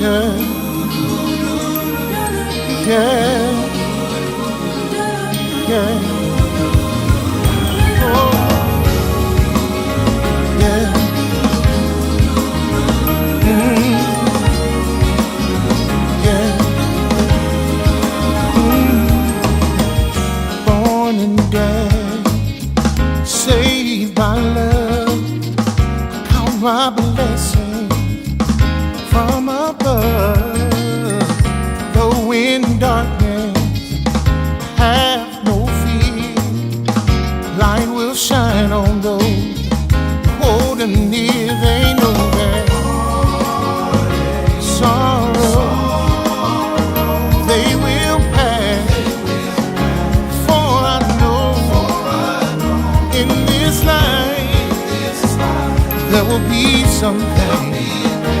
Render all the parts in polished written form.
yeah, yeah, yeah, oh, yeah, yeah, born and dead, saved by love, count my blessings from above. Though in darkness, have no fear. Light will shine on those holding near. They know that sorrow they will pass. For I know in this life there will be something.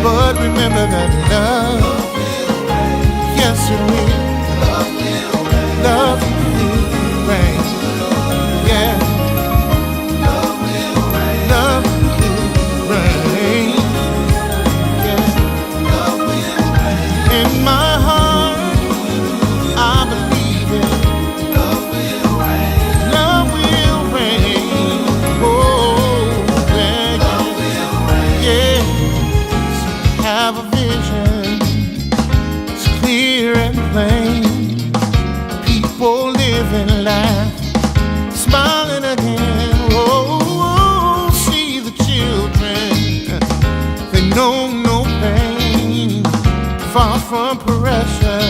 But remember that love, yes it will. Love will reign. Yeah. Love will reign. Love will reign. Yeah. Love will reign. In my heart, I believe it. Love will reign. Love will reign. Oh, yeah. Love will reign. Yeah. Have a vision, it's clear and plain. People live and laugh, smiling again. Oh, see the children, they know no pain. Far from pressure,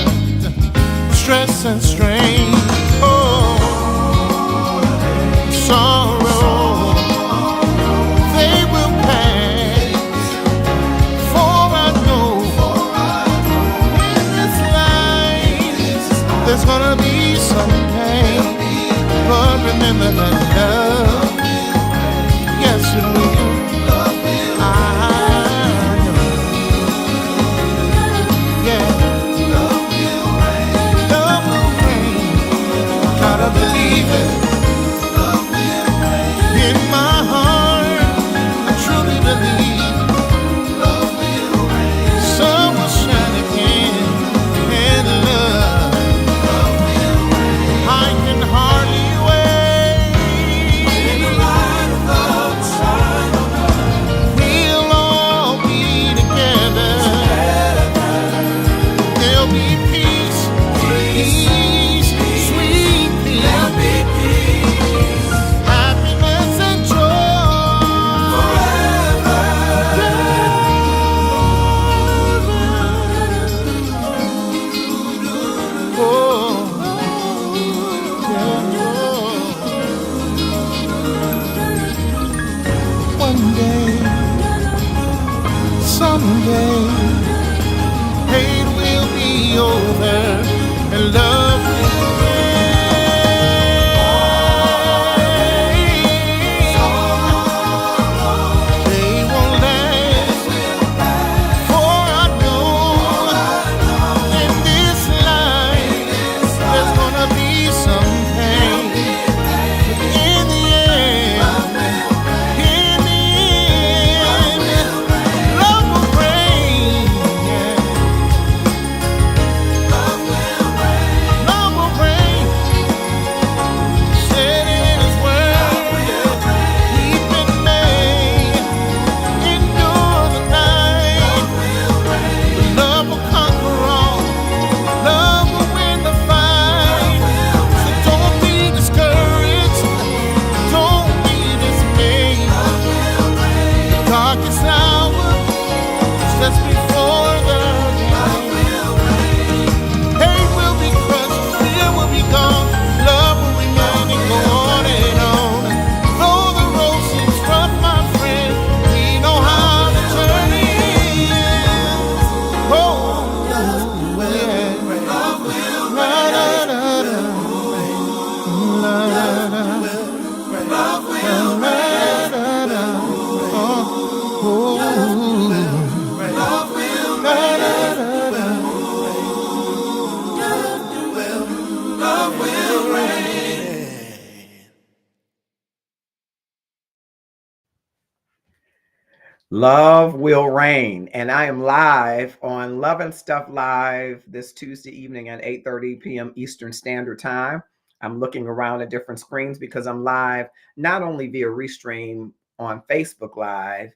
stress and strain. Oh, sorrow, they will pass. For I know in this life there's gonna be some pain. But remember that love, yes it will. I know. Yeah. Love will reign. Love will reign. Gotta believe it. Love will reign. In my heart, I truly believe. Love will reign. Sun will shine again. And love, love will reign. I can hardly wait. When the light of love shines on us, we'll all be together. There'll be peace, peace, sweet peace. There'll be peace, happiness and joy forever. Oh, yeah. One day, someday, hate will be over and love will reign. They won't last, for I know in this life there's gonna be some pain. In the end, love will reign. Yeah. Love will reign. Said it in His word. Keep it made. Endure the night. Love will conquer all. Love will win the fight. So don't be discouraged. Don't be dismayed. The darkest hour is just before the light. Hate will be crushed, fear will be gone, love will remain and go on and on. Though the road seems rough, my friend, we know how the journey ends. Oh, yeah. Love will reign. Love will reign. Oh, oh, Love will reign. And I am live on Love and Stuff Live this Tuesday evening at 8:30 p.m. Eastern Standard Time. I'm looking around at different screens because I'm live not only via Restream on Facebook Live,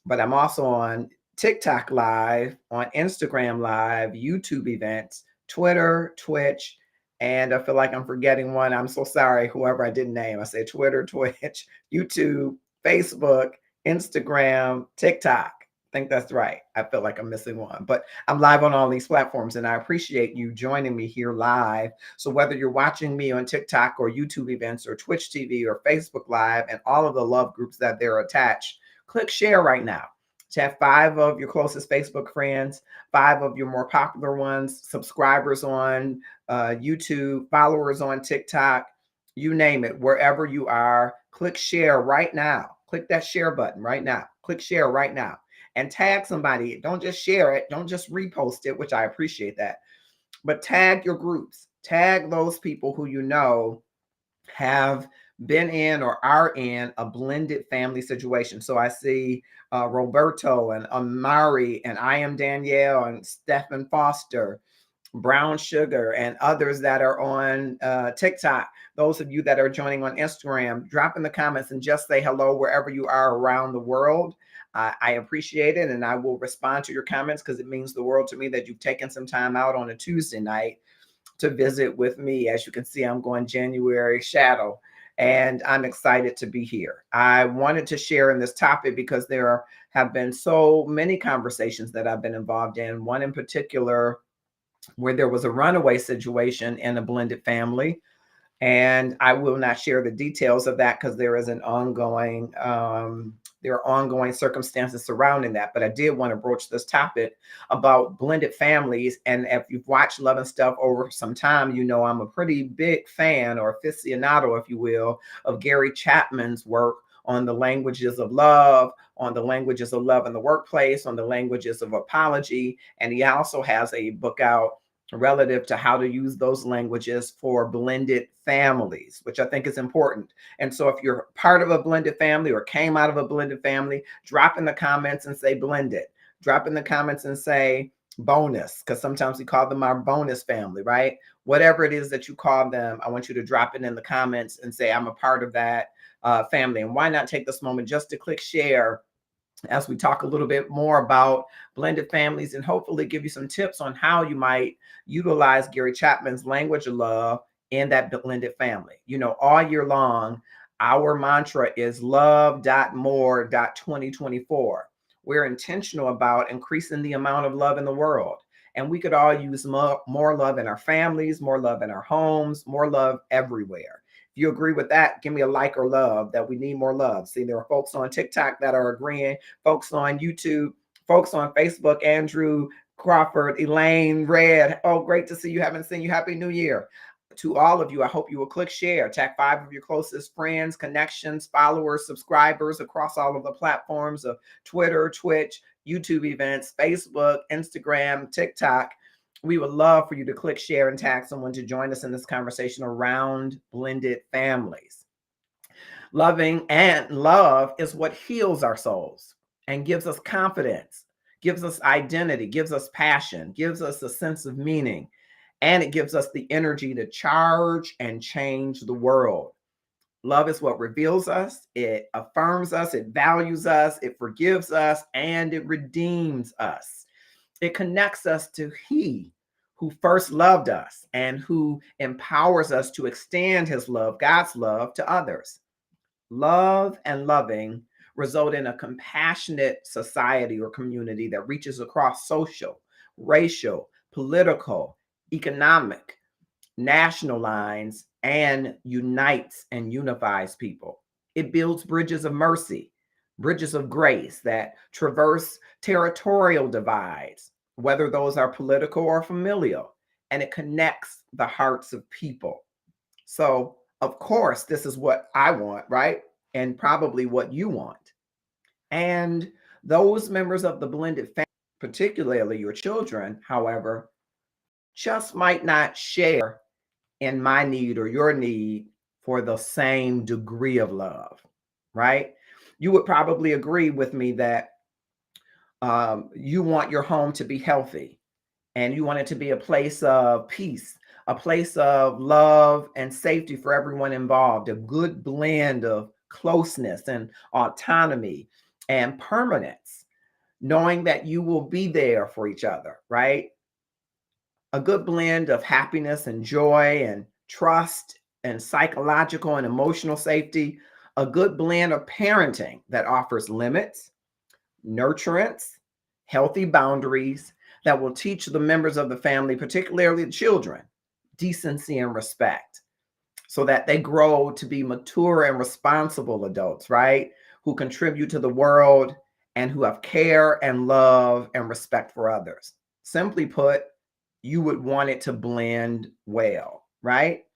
but I'm also on TikTok Live, on Instagram Live, YouTube events, Twitter, Twitch, and I feel like I'm forgetting one. I'm so sorry, whoever I didn't name. I said Twitter, Twitch, YouTube, Facebook, Instagram, TikTok. I think that's right. I feel like I'm missing one, but I'm live on all these platforms and I appreciate you joining me here live. So whether you're watching me on TikTok or YouTube events or Twitch TV or Facebook Live and all of the love groups that they're attached, click share right now. Chat 5 of your closest Facebook friends, 5 of your more popular ones, subscribers on YouTube, followers on TikTok, you name it, wherever you are, click share right now. Click that share button right now. Click share right now and tag somebody. Don't just share it, don't just repost it, which I appreciate that, but tag your groups. Tag those people who you know have been in or are in a blended family situation. So I see Roberto and Amari and I am Danielle and Stephen Foster, Brown Sugar, and others that are on TikTok. Those of you that are joining on Instagram, drop in the comments and just say hello wherever you are around the world. I appreciate it, and I will respond to your comments because it means the world to me that you've taken some time out on a Tuesday night to visit with me. As you can see, I'm going January shadow, and I'm excited to be here. I wanted to share in this topic because have been so many conversations that I've been involved in. One in particular where there was a runaway situation in a blended family. And I will not share the details of that because there are ongoing circumstances surrounding that. But I did want to broach this topic about blended families. And if you've watched Love and Stuff over some time, you know I'm a pretty big fan or aficionado, if you will, of Gary Chapman's work on the languages of love, on the languages of love in the workplace, on the languages of apology. And he also has a book out relative to how to use those languages for blended families, which I think is important. And so if you're part of a blended family or came out of a blended family, drop in the comments and say blended. Drop in the comments and say bonus, because sometimes we call them our bonus family, right? Whatever it is that you call them, I want you to drop it in the comments and say, I'm a part of that family. And why not take this moment just to click share as we talk a little bit more about blended families and hopefully give you some tips on how you might utilize Gary Chapman's language of love in that blended family. You know, all year long, our mantra is love.more.2024. We're intentional about increasing the amount of love in the world. And we could all use more love in our families, more love in our homes, more love everywhere. If you agree with that, give me a like or love that we need more love. See, there are folks on TikTok that are agreeing, folks on YouTube, folks on Facebook, Andrew Crawford, Elaine, Red. Oh, great to see you. Haven't seen you. Happy New Year. To all of you, I hope you will click share, tag 5 of your closest friends, connections, followers, subscribers across all of the platforms of Twitter, Twitch, YouTube events, Facebook, Instagram, TikTok. We would love for you to click share and tag someone to join us in this conversation around blended families. Loving and love is what heals our souls and gives us confidence, gives us identity, gives us passion, gives us a sense of meaning, and it gives us the energy to charge and change the world. Love is what reveals us, it affirms us, it values us, it forgives us, and it redeems us. It connects us to He who first loved us and who empowers us to extend His love, God's love, to others. Love and loving result in a compassionate society or community that reaches across social, racial, political, economic, national lines, and unites and unifies people. It builds bridges of mercy, bridges of grace that traverse territorial divides, whether those are political or familial, and it connects the hearts of people. So, of course, this is what I want, right? And probably what you want. And those members of the blended family, particularly your children, however, just might not share in my need or your need for the same degree of love, right? You would probably agree with me that You want your home to be healthy, and you want it to be a place of peace, a place of love and safety for everyone involved, a good blend of closeness and autonomy and permanence, knowing that you will be there for each other, right? A good blend of happiness and joy and trust and psychological and emotional safety, a good blend of parenting that offers limits, nurturance, healthy boundaries that will teach the members of the family, particularly the children, decency and respect so that they grow to be mature and responsible adults, right? Who contribute to the world and who have care and love and respect for others. Simply put, you would want it to blend well, right?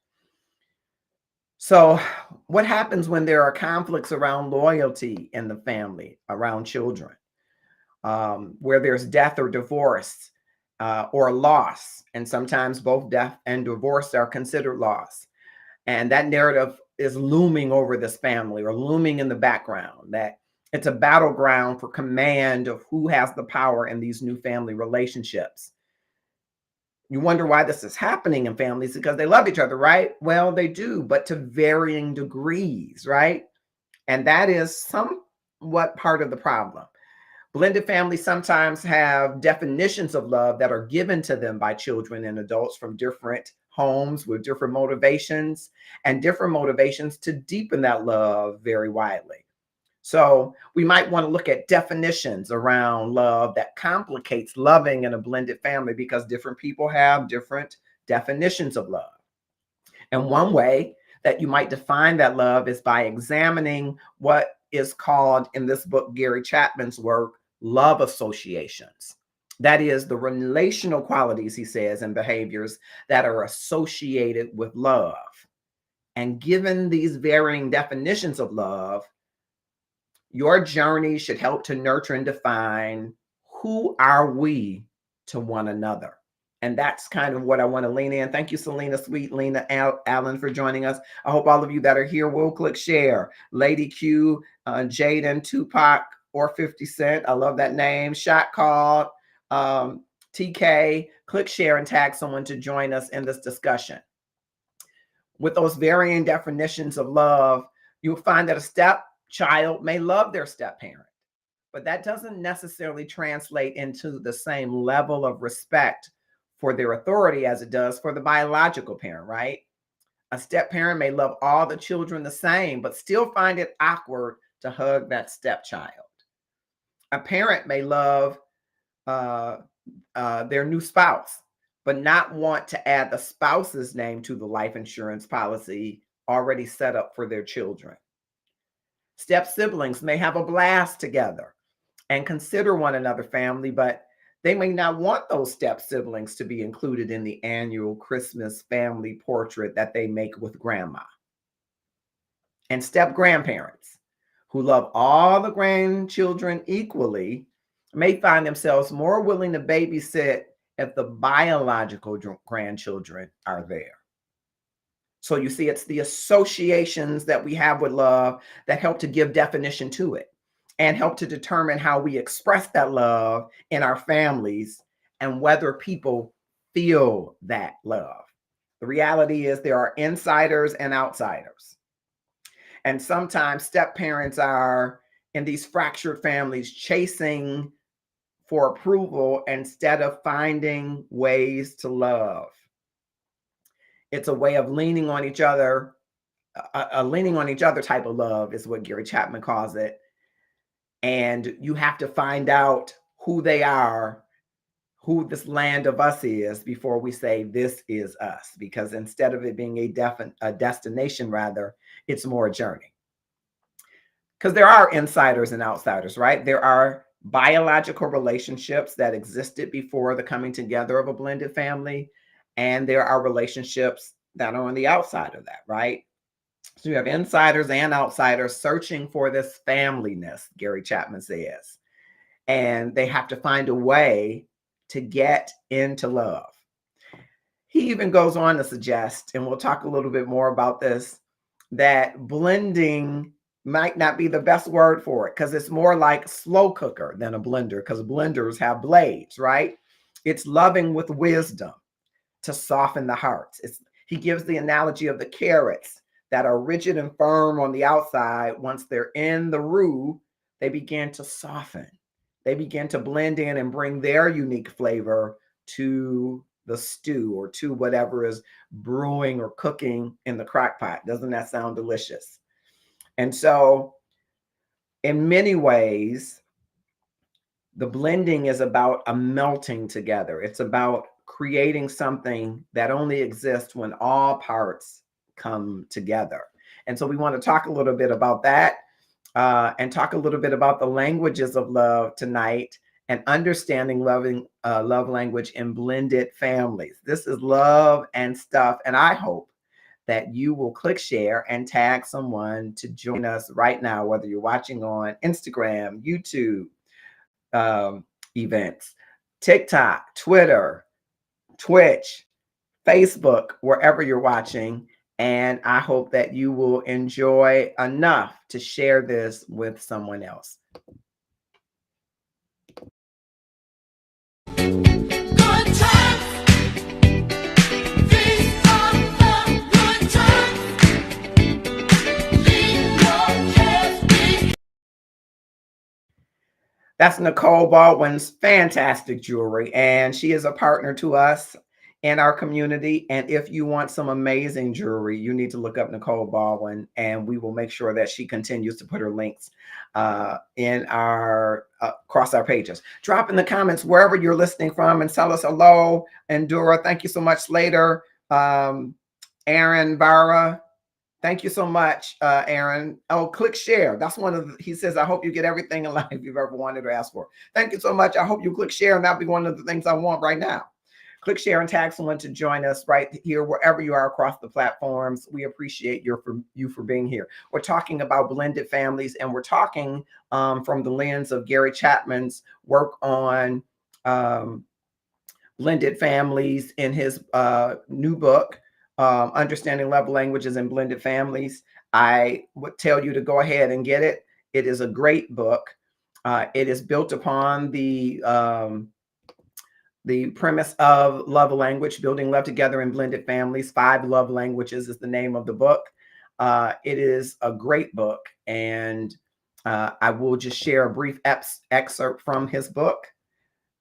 So, what happens when there are conflicts around loyalty in the family, around children, where there's death or divorce or loss? And sometimes both death and divorce are considered loss. And that narrative is looming over this family or looming in the background, that it's a battleground for command of who has the power in these new family relationships. You wonder why this is happening in families because they love each other, right? Well, they do, but to varying degrees, right? And that is somewhat part of the problem. Blended families sometimes have definitions of love that are given to them by children and adults from different homes with different motivations and different motivations to deepen that love very widely. So we might want to look at definitions around love that complicates loving in a blended family because different people have different definitions of love. And one way that you might define that love is by examining what is called in this book, Gary Chapman's work, love associations. That is the relational qualities, he says, and behaviors that are associated with love. And given these varying definitions of love, your journey should help to nurture and define who are we to one another. And that's kind of what I want to lean in. Thank you, Selena, sweet Lena Allen, for joining us. I hope all of you that are here will click share. Lady Q, Jaden, Tupac, or 50 Cent. I love that name. Shot called, TK. Click share and tag someone to join us in this discussion. With those varying definitions of love, you'll find that a stepchild may love their step parent, but that doesn't necessarily translate into the same level of respect for their authority as it does for the biological parent, right? A step parent may love all the children the same, but still find it awkward to hug that stepchild. A parent may love uh, their new spouse, but not want to add the spouse's name to the life insurance policy already set up for their children. Step siblings may have a blast together and consider one another family, but they may not want those step siblings to be included in the annual Christmas family portrait that they make with grandma. And step grandparents who love all the grandchildren equally may find themselves more willing to babysit if the biological grandchildren are there. So you see, it's the associations that we have with love that help to give definition to it and help to determine how we express that love in our families and whether people feel that love. The reality is there are insiders and outsiders. And sometimes step parents are in these fractured families chasing for approval instead of finding ways to love. It's a way of leaning on each other. A leaning on each other type of love is what Gary Chapman calls it. And you have to find out who they are, who this land of us is before we say this is us. Because instead of it being a destination, rather, it's more a journey. Because there are insiders and outsiders, right? There are biological relationships that existed before the coming together of a blended family. And there are relationships that are on the outside of that, right? So you have insiders and outsiders searching for this familyness, Gary Chapman says. And they have to find a way to get into love. He even goes on to suggest, and we'll talk a little bit more about this, that blending might not be the best word for it because it's more like slow cooker than a blender because blenders have blades, right? It's loving with wisdom to soften the hearts. He gives the analogy of the carrots that are rigid and firm on the outside. Once they're in the roux, they begin to soften. They begin to blend in and bring their unique flavor to the stew or to whatever is brewing or cooking in the crock pot. Doesn't that sound delicious? And so, in many ways, the blending is about a melting together. It's about creating something that only exists when all parts come together. And so we want to talk a little bit about that and talk a little bit about the languages of love tonight and understanding love language in blended families. This is love and stuff. And I hope that you will click share and tag someone to join us right now, whether you're watching on Instagram, YouTube, events, TikTok, Twitter, Twitch, Facebook, wherever you're watching. And I hope that you will enjoy enough to share this with someone else. That's Nicole Baldwin's fantastic jewelry, and she is a partner to us in our community. And if you want some amazing jewelry, you need to look up Nicole Baldwin, and we will make sure that she continues to put her links in our across our pages. Drop in the comments wherever you're listening from and tell us hello. Endura, thank you so much. Slater, Aaron, Vara. Thank you so much, Aaron. Oh, click share. That's one of the, he says, I hope you get everything in life you've ever wanted or asked for. Thank you so much. I hope you click share, and that'll be one of the things I want right now. Click share and tag someone to join us right here, wherever you are across the platforms. We appreciate you for being here. We're talking about blended families, and we're talking from the lens of Gary Chapman's work on blended families in his new book, Understanding Love Languages and Blended Families. I would tell you to go ahead and get it. It is a great book. It is built upon the premise of love language, building love together in blended families. 5 Love Languages is the name of the book. It is a great book, and I will just share a brief excerpt from his book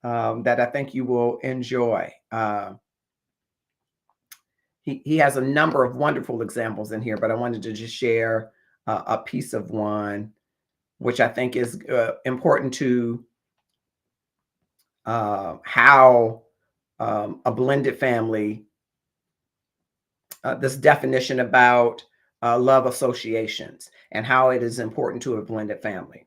that I think you will enjoy. He has a number of wonderful examples in here, but I wanted to just share a piece of one, which I think is important to how a blended family, this definition about love associations and how it is important to a blended family.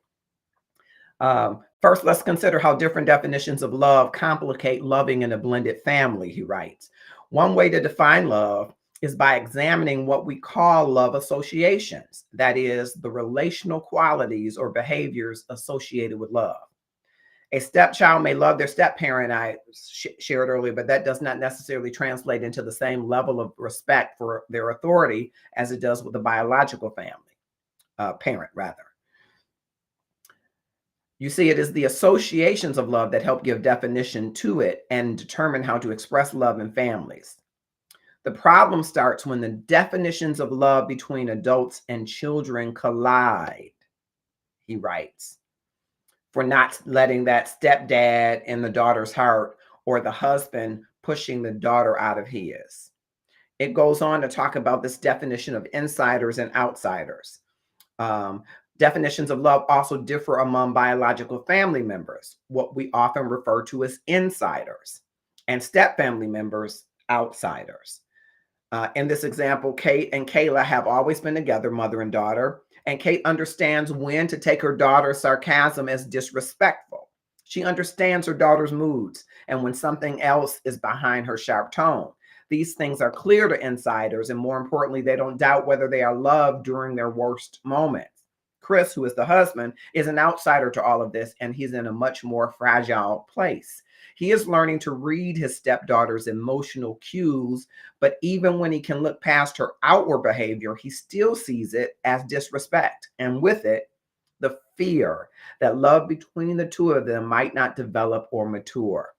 First, let's consider how different definitions of love complicate loving in a blended family, he writes. One way to define love is by examining what we call love associations, that is, the relational qualities or behaviors associated with love. A stepchild may love their step-parent, I shared earlier, but that does not necessarily translate into the same level of respect for their authority as it does with the biological family, parent rather. You see, it is the associations of love that help give definition to it and determine how to express love in families. The problem starts when the definitions of love between adults and children collide, he writes, for not letting that stepdad in the daughter's heart or the husband pushing the daughter out of his. It goes on to talk about this definition of insiders and outsiders. Definitions of love also differ among biological family members, what we often refer to as insiders, and step family members, outsiders. In this example, Kate and Kayla have always been together, mother and daughter, and Kate understands when to take her daughter's sarcasm as disrespectful. She understands her daughter's moods and when something else is behind her sharp tone. These things are clear to insiders, and more importantly, they don't doubt whether they are loved during their worst moments. Chris, who is the husband, is an outsider to all of this, and he's in a much more fragile place. He is learning to read his stepdaughter's emotional cues, but even when he can look past her outward behavior, he still sees it as disrespect. And with it, the fear that love between the two of them might not develop or mature.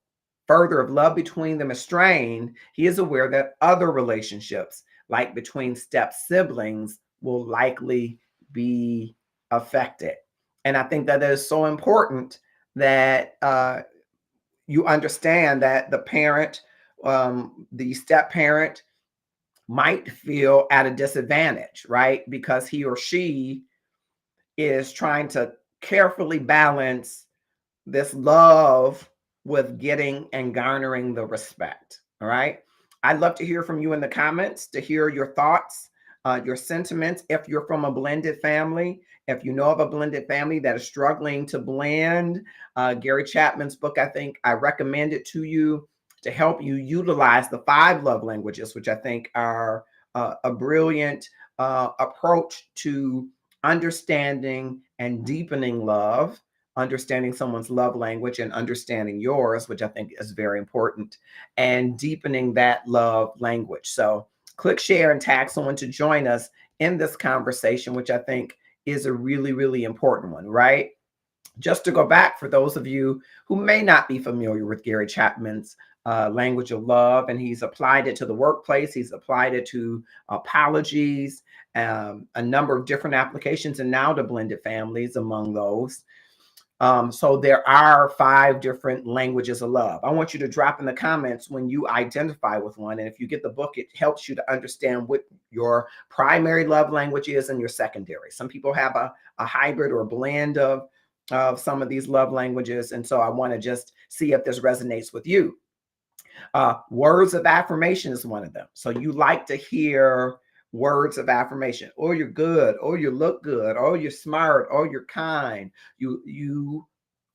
Further, if love between them is strained, he is aware that other relationships, like between step siblings, will likely be affected. And I think that is so important that you understand that the parent, the step parent, might feel at a disadvantage, right? Because he or she is trying to carefully balance this love with getting and garnering the respect. All right. I'd love to hear from you in the comments, to hear your thoughts, your sentiments. If you're from a blended family, if you know of a blended family that is struggling to blend, Gary Chapman's book, I think I recommend it to you to help you utilize the 5 love languages, which I think are a brilliant approach to understanding and deepening love, understanding someone's love language and understanding yours, which I think is very important, and deepening that love language. So click share and tag someone to join us in this conversation, which I think is a really, really important one, right? Just to go back for those of you who may not be familiar with Gary Chapman's language of love, and he's applied it to the workplace, he's applied it to apologies, a number of different applications, and now to blended families among those. So there are 5 different languages of love. I want you to drop in the comments when you identify with one. And if you get the book, it helps you to understand what your primary love language is and your secondary. Some people have a hybrid or a blend of some of these love languages. And so I want to just see if this resonates with you. Words of affirmation is one of them. So you like to hear words of affirmation. Oh, you're good. Oh, you look good. Oh, you're smart. Oh, you're kind. You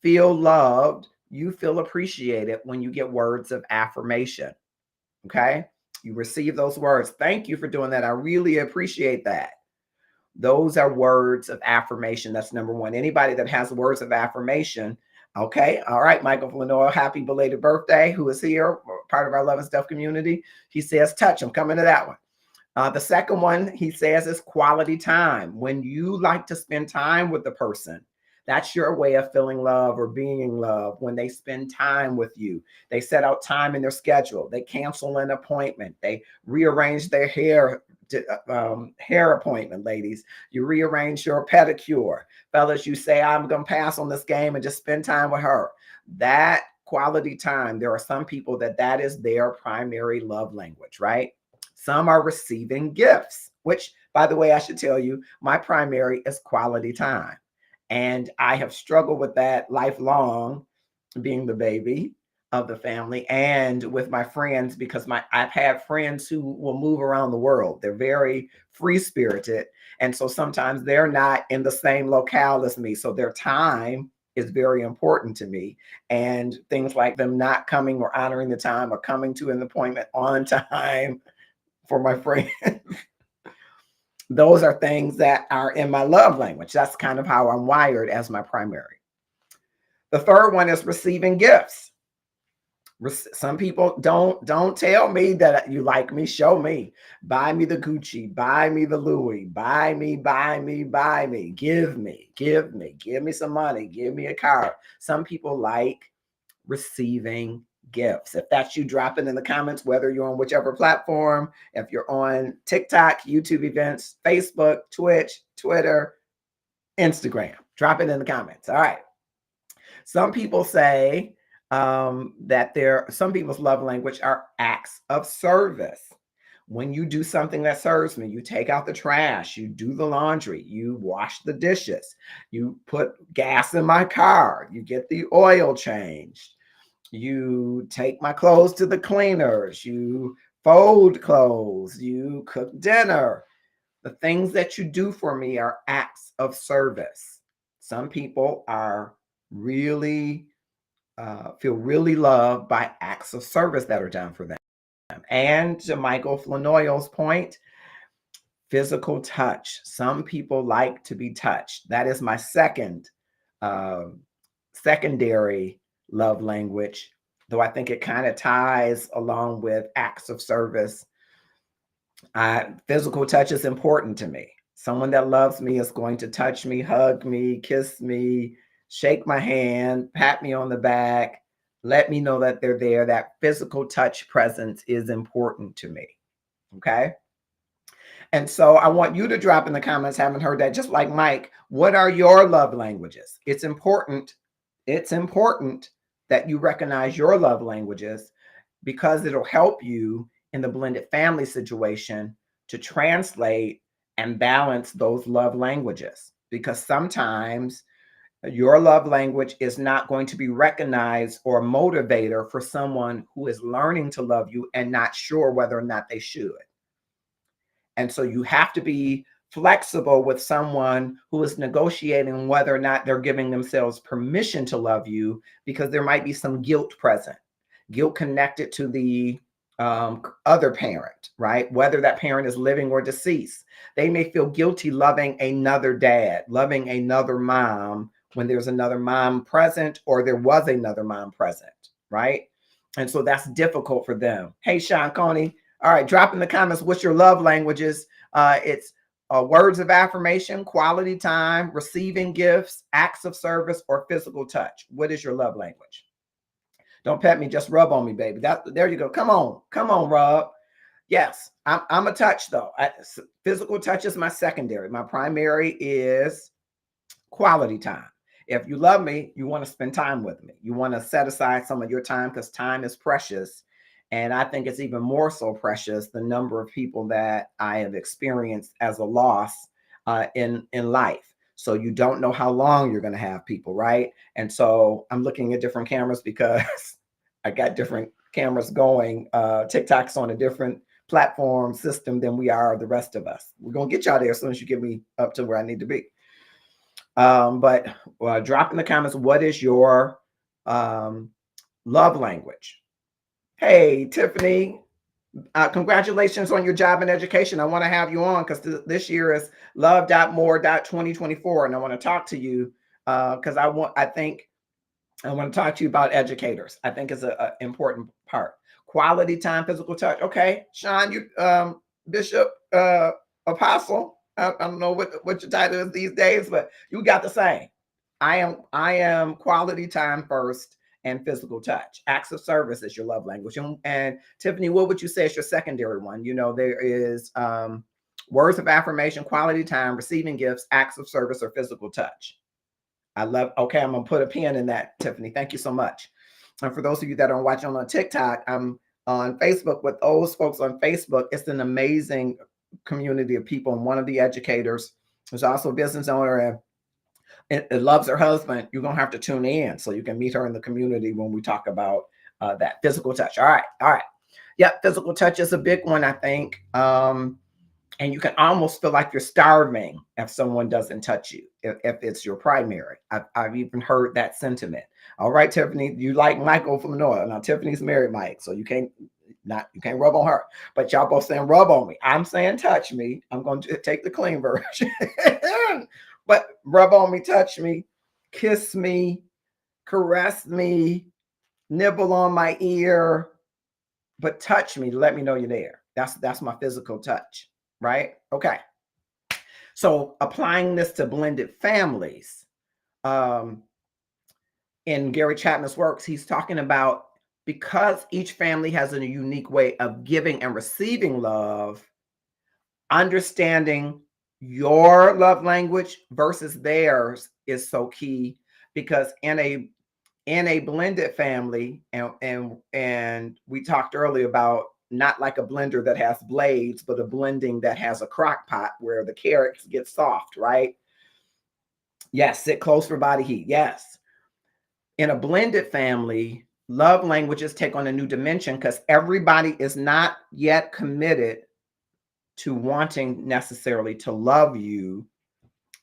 feel loved. You feel appreciated when you get words of affirmation. Okay. You receive those words. Thank you for doing that. I really appreciate that. Those are words of affirmation. That's number one. Anybody that has words of affirmation. Okay. All right. Michael Flanoy, happy belated birthday, who is here, part of our Love and Stuff community. He says, touch. I'm coming to that one. The second one, he says, is quality time. When you like to spend time with the person, that's your way of feeling love or being in love. When they spend time with you, they set out time in their schedule. They cancel an appointment. They rearrange their hair appointment, ladies. You rearrange your pedicure. Fellas, you say, I'm going to pass on this game and just spend time with her. That quality time, there are some people that is their primary love language, right? Some are receiving gifts, which, by the way, I should tell you, my primary is quality time. And I have struggled with that lifelong, being the baby of the family and with my friends, because I've had friends who will move around the world. They're very free spirited. And so sometimes they're not in the same locale as me. So their time is very important to me. And things like them not coming or honoring the time or coming to an appointment on time for my friends. Those are things that are in my love language. That's kind of how I'm wired as my primary. The third one is receiving gifts. Some people don't tell me that you like me. Show me. Buy me the Gucci. Buy me the Louis. Buy me. Give me some money. Give me a car. Some people like receiving gifts. If that's you, drop it in the comments, whether you're on whichever platform, if you're on TikTok, YouTube events, Facebook, Twitch, Twitter, Instagram, drop it in the comments. All right. Some people say that some people's love language are acts of service. When you do something that serves me, you take out the trash, you do the laundry, you wash the dishes, you put gas in my car, you get the oil changed, you take my clothes to the cleaners, you fold clothes, you cook dinner. The things that you do for me are acts of service. Some people are really feel really loved by acts of service that are done for them. And to Michael Flanoy's point, physical touch. Some people like to be touched. That is my secondary love language. though I think it kind of ties along with acts of service. Physical touch is important to me. Someone that loves me is going to touch me, hug me, kiss me, shake my hand, pat me on the back, let me know that they're there. That physical touch presence is important to me. Okay. And so I want you to drop in the comments, haven't heard that, just like Mike, what are your love languages? It's important. It's important that you recognize your love languages because it'll help you in the blended family situation to translate and balance those love languages. Because sometimes your love language is not going to be recognized or a motivator for someone who is learning to love you and not sure whether or not they should. And so you have to be flexible with someone who is negotiating whether or not they're giving themselves permission to love you, because there might be some guilt present, guilt connected to the other parent, right? Whether that parent is living or deceased. They may feel guilty loving another dad, loving another mom when there's another mom present or there was another mom present, right? And so that's difficult for them. Hey, Sean Coney, all right, drop in the comments what's your love languages. It's words of affirmation, quality time, receiving gifts, acts of service, or physical touch. What is your love language? Don't pet me, just rub on me, baby. There you go. Come on, Rob. Yes, I'm a touch though. Physical touch is my secondary. My primary is quality time. If you love me, you want to spend time with me. You want to set aside some of your time because time is precious. And I think it's even more so precious the number of people that I have experienced as a loss in life. So you don't know how long you're going to have people, right? And so I'm looking at different cameras because I got different cameras going. TikTok's on a different platform system than we are the rest of us. We're going to get y'all there as soon as you get me up to where I need to be. But drop in the comments, what is your love language? Hey, Tiffany, congratulations on your job and education. I want to have you on because this year is love.more.2024. And I want to talk to you because I want to talk to you about educators. I think it's an important part. Quality time, physical touch. Okay, Sean, you Bishop, Apostle. I don't know what your title is these days, but you got the same. I am quality time first and physical touch. Acts of service is your love language. And Tiffany, what would you say is your secondary one? You know, there is words of affirmation, quality time, receiving gifts, acts of service, or physical touch. I love, okay, I'm going to put a pin in that, Tiffany. Thank you so much. And for those of you that are watching on TikTok, I'm on Facebook with those folks on Facebook. It's an amazing community of people. And one of the educators is also a business owner and it loves her husband. You're going to have to tune in so you can meet her in the community when we talk about that physical touch. All right. Yep, physical touch is a big one, I think. And you can almost feel like you're starving if someone doesn't touch you, if it's your primary. I've even heard that sentiment. All right, Tiffany, you like Michael from Noah. Now, Tiffany's married Mike, so you can't rub on her. But y'all both saying rub on me. I'm saying touch me. I'm going to take the clean version. But rub on me, touch me, kiss me, caress me, nibble on my ear, but touch me to let me know you're there. That's my physical touch. Right? Okay. So applying this to blended families, in Gary Chapman's works, he's talking about because each family has a unique way of giving and receiving love, understanding your love language versus theirs is so key, because in a blended family, and we talked earlier about not like a blender that has blades, but a blending that has a crock pot where the carrots get soft, right? Yes, sit close for body heat. Yes. In a blended family, love languages take on a new dimension because everybody is not yet committed to wanting necessarily to love you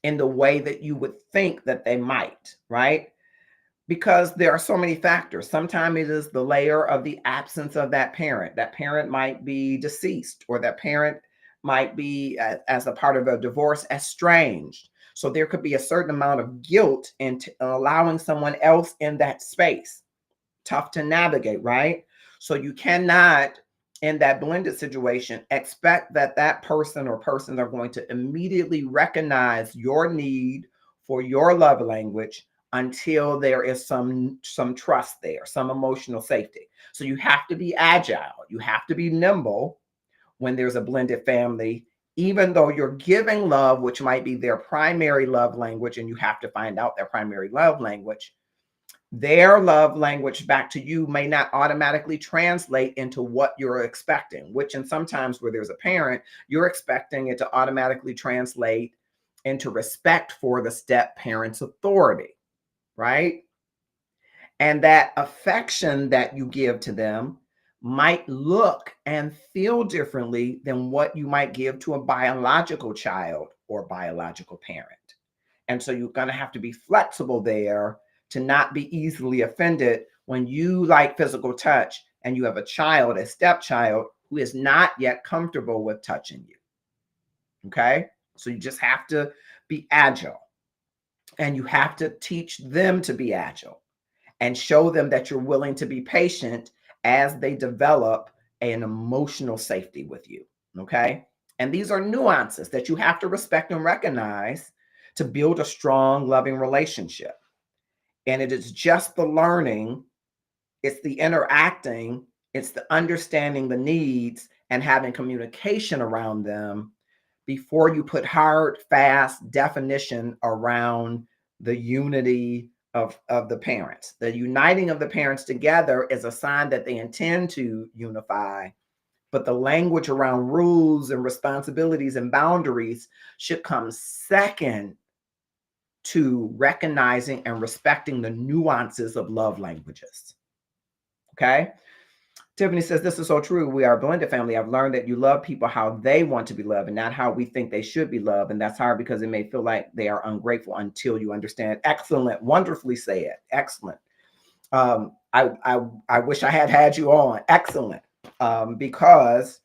in the way that you would think that they might, right? Because there are so many factors. Sometimes it is the layer of the absence of that parent. That parent might be deceased, or that parent might be, as a part of a divorce, estranged. So there could be a certain amount of guilt in allowing someone else in that space tough to navigate, right? So you cannot, in that blended situation, expect that that person or persons are going to immediately recognize your need for your love language until there is some trust there, some emotional safety. So you have to be agile, you have to be nimble when there's a blended family, even though you're giving love, which might be their primary love language, and you have to find out their primary love language. Their love language back to you may not automatically translate into what you're expecting, which, and sometimes where there's a parent, you're expecting it to automatically translate into respect for the step parent's authority, right? And that affection that you give to them might look and feel differently than what you might give to a biological child or biological parent. And so you're going to have to be flexible there to not be easily offended when you like physical touch and you have a child, a stepchild, who is not yet comfortable with touching you. Okay? So you just have to be agile, and you have to teach them to be agile and show them that you're willing to be patient as they develop an emotional safety with you. Okay? And these are nuances that you have to respect and recognize to build a strong, loving relationship. And it is just the learning, it's the interacting, it's the understanding the needs and having communication around them before you put hard, fast definition around the unity of the parents. The uniting of the parents together is a sign that they intend to unify, but the language around rules and responsibilities and boundaries should come second to recognizing and respecting the nuances of love languages. Okay? Tiffany says, this is so true. We are a blended family. I've learned that you love people how they want to be loved and not how we think they should be loved. And that's hard because it may feel like they are ungrateful until you understand. Excellent. Wonderfully said. Excellent. I wish I had you on. Excellent. Because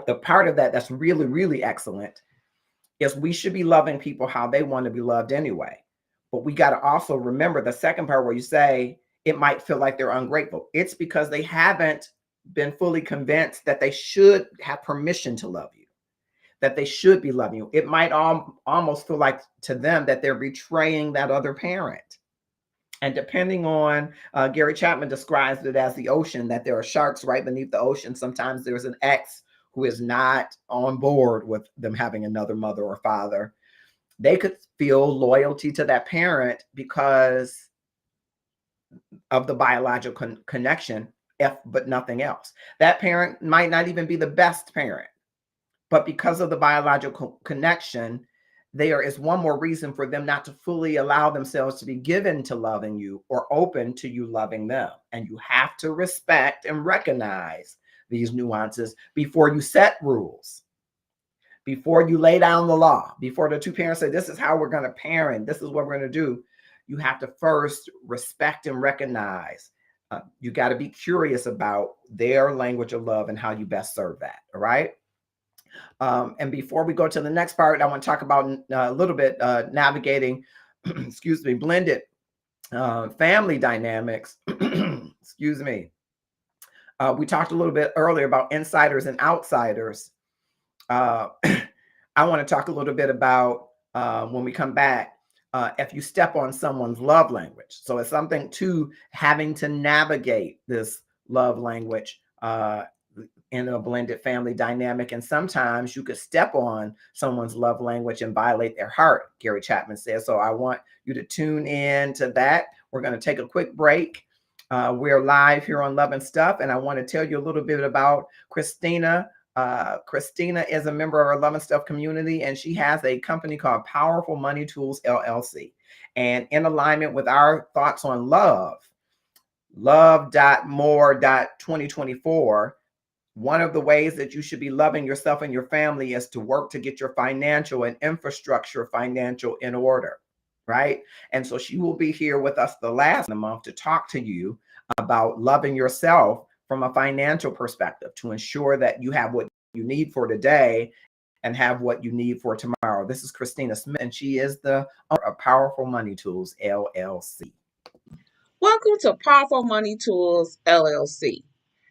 the part of that that's really, really excellent is we should be loving people how they want to be loved anyway. But we got to also remember the second part where you say it might feel like they're ungrateful. It's because they haven't been fully convinced that they should have permission to love you, that they should be loving you. It might almost feel like to them that they're betraying that other parent. And depending on, Gary Chapman describes it as the ocean, that there are sharks right beneath the ocean. Sometimes there's an ex who is not on board with them having another mother or father. They could feel loyalty to that parent because of the biological connection, but nothing else. That parent might not even be the best parent, but because of the biological connection, there is one more reason for them not to fully allow themselves to be given to loving you or open to you loving them. And you have to respect and recognize these nuances before you set rules, before you lay down the law, before the two parents say, this is how we're going to parent, this is what we're going to do. You have to first respect and recognize. You got to be curious about their language of love and how you best serve that. All right. And before we go to the next part, I want to talk about a little bit navigating, excuse me, blended family dynamics. Excuse me. We talked a little bit earlier about insiders and outsiders. I want to talk a little bit about when we come back, if you step on someone's love language. So it's something to having to navigate this love language in a blended family dynamic. And sometimes you could step on someone's love language and violate their heart, Gary Chapman says. So I want you to tune in to that. We're going to take a quick break. We're live here on Love and Stuff, and I want to tell you a little bit about Christina. Christina is a member of our Love and Stuff community, and she has a company called Powerful Money Tools, LLC. And in alignment with our thoughts on love.more.2024, one of the ways that you should be loving yourself and your family is to work to get your financial and infrastructure financial in order, right? And so she will be here with us the last of the month to talk to you about loving yourself from a financial perspective to ensure that you have what you need for today and have what you need for tomorrow. This is Christina Smith, and she is the owner of Powerful Money Tools, LLC. Welcome to Powerful Money Tools LLC.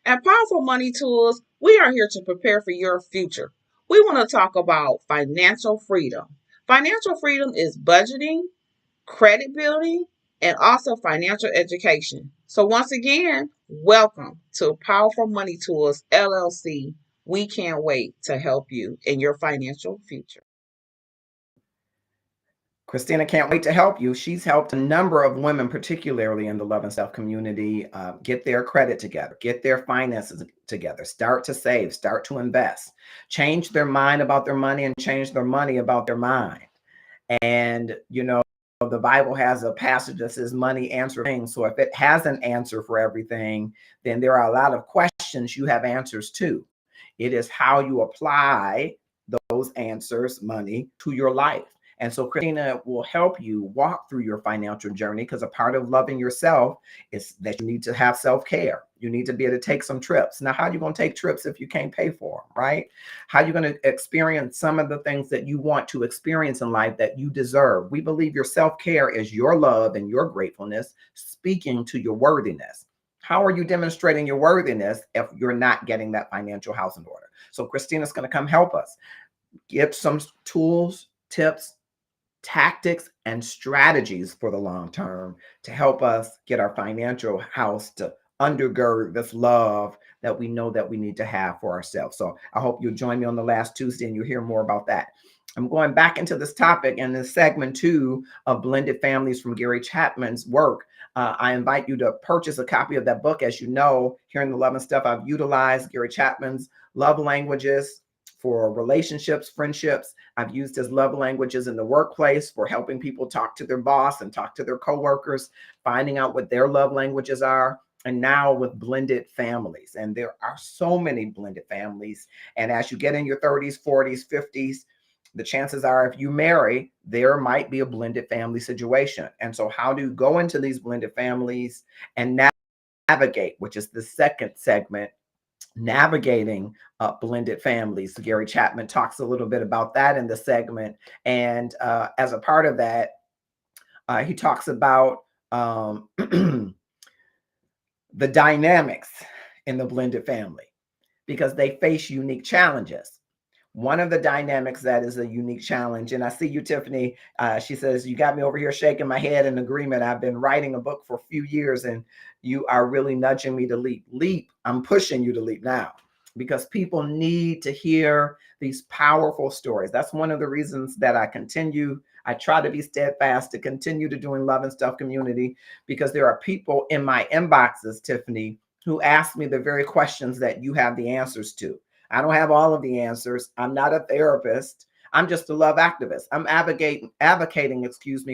At Powerful Money Tools, we are here to prepare for your future. We want to talk about financial freedom. Financial freedom is budgeting, credit building, and also financial education. So, once again, welcome to Powerful Money Tools LLC. We can't wait to help you in your financial future. Christina can't wait to help you. She's helped a number of women, particularly in the Love and Self community, get their credit together, get their finances together, start to save, start to invest, change their mind about their money, and change their money about their mind. And, the Bible has a passage that says money answers things. So if it has an answer for everything, then there are a lot of questions you have answers to. It is how you apply those answers, money, to your life. And so Christina will help you walk through your financial journey, because a part of loving yourself is that you need to have self-care. You need to be able to take some trips. Now, how are you going to take trips if you can't pay for them, right? How are you going to experience some of the things that you want to experience in life that you deserve? We believe your self-care is your love and your gratefulness speaking to your worthiness. How are you demonstrating your worthiness if you're not getting that financial house in order? So Christina's going to come help us, give some tools, tips, tactics, and strategies for the long term to help us get our financial house to undergird this love that we know that we need to have for ourselves. So I hope you'll join me on the last Tuesday and you'll hear more about that. I'm going back into this topic in this segment 2 of Blended Families from Gary Chapman's work. I invite you to purchase a copy of that book. As you know, here in the Love and Stuff, I've utilized Gary Chapman's love languages for relationships, friendships. I've used his love languages in the workplace for helping people talk to their boss and talk to their coworkers, finding out what their love languages are. And now with blended families. And there are so many blended families. And as you get in your 30s, 40s, 50s, the chances are if you marry, there might be a blended family situation. And so how do you go into these blended families and navigate, which is the second segment, navigating blended families. Gary Chapman talks a little bit about that in the segment. And as a part of that, he talks about the dynamics in the blended family, because they face unique challenges. One of the dynamics that is a unique challenge, and I see you, Tiffany, she says, you got me over here shaking my head in agreement. I've been writing a book for a few years and you are really nudging me to leap. Leap, I'm pushing you to leap now, because people need to hear these powerful stories. That's one of the reasons that I try to be steadfast to continue to doing Love and Stuff community, because there are people in my inboxes, Tiffany, who ask me the very questions that you have the answers to. I don't have all of the answers. I'm not a therapist. I'm just a love activist. I'm advocating,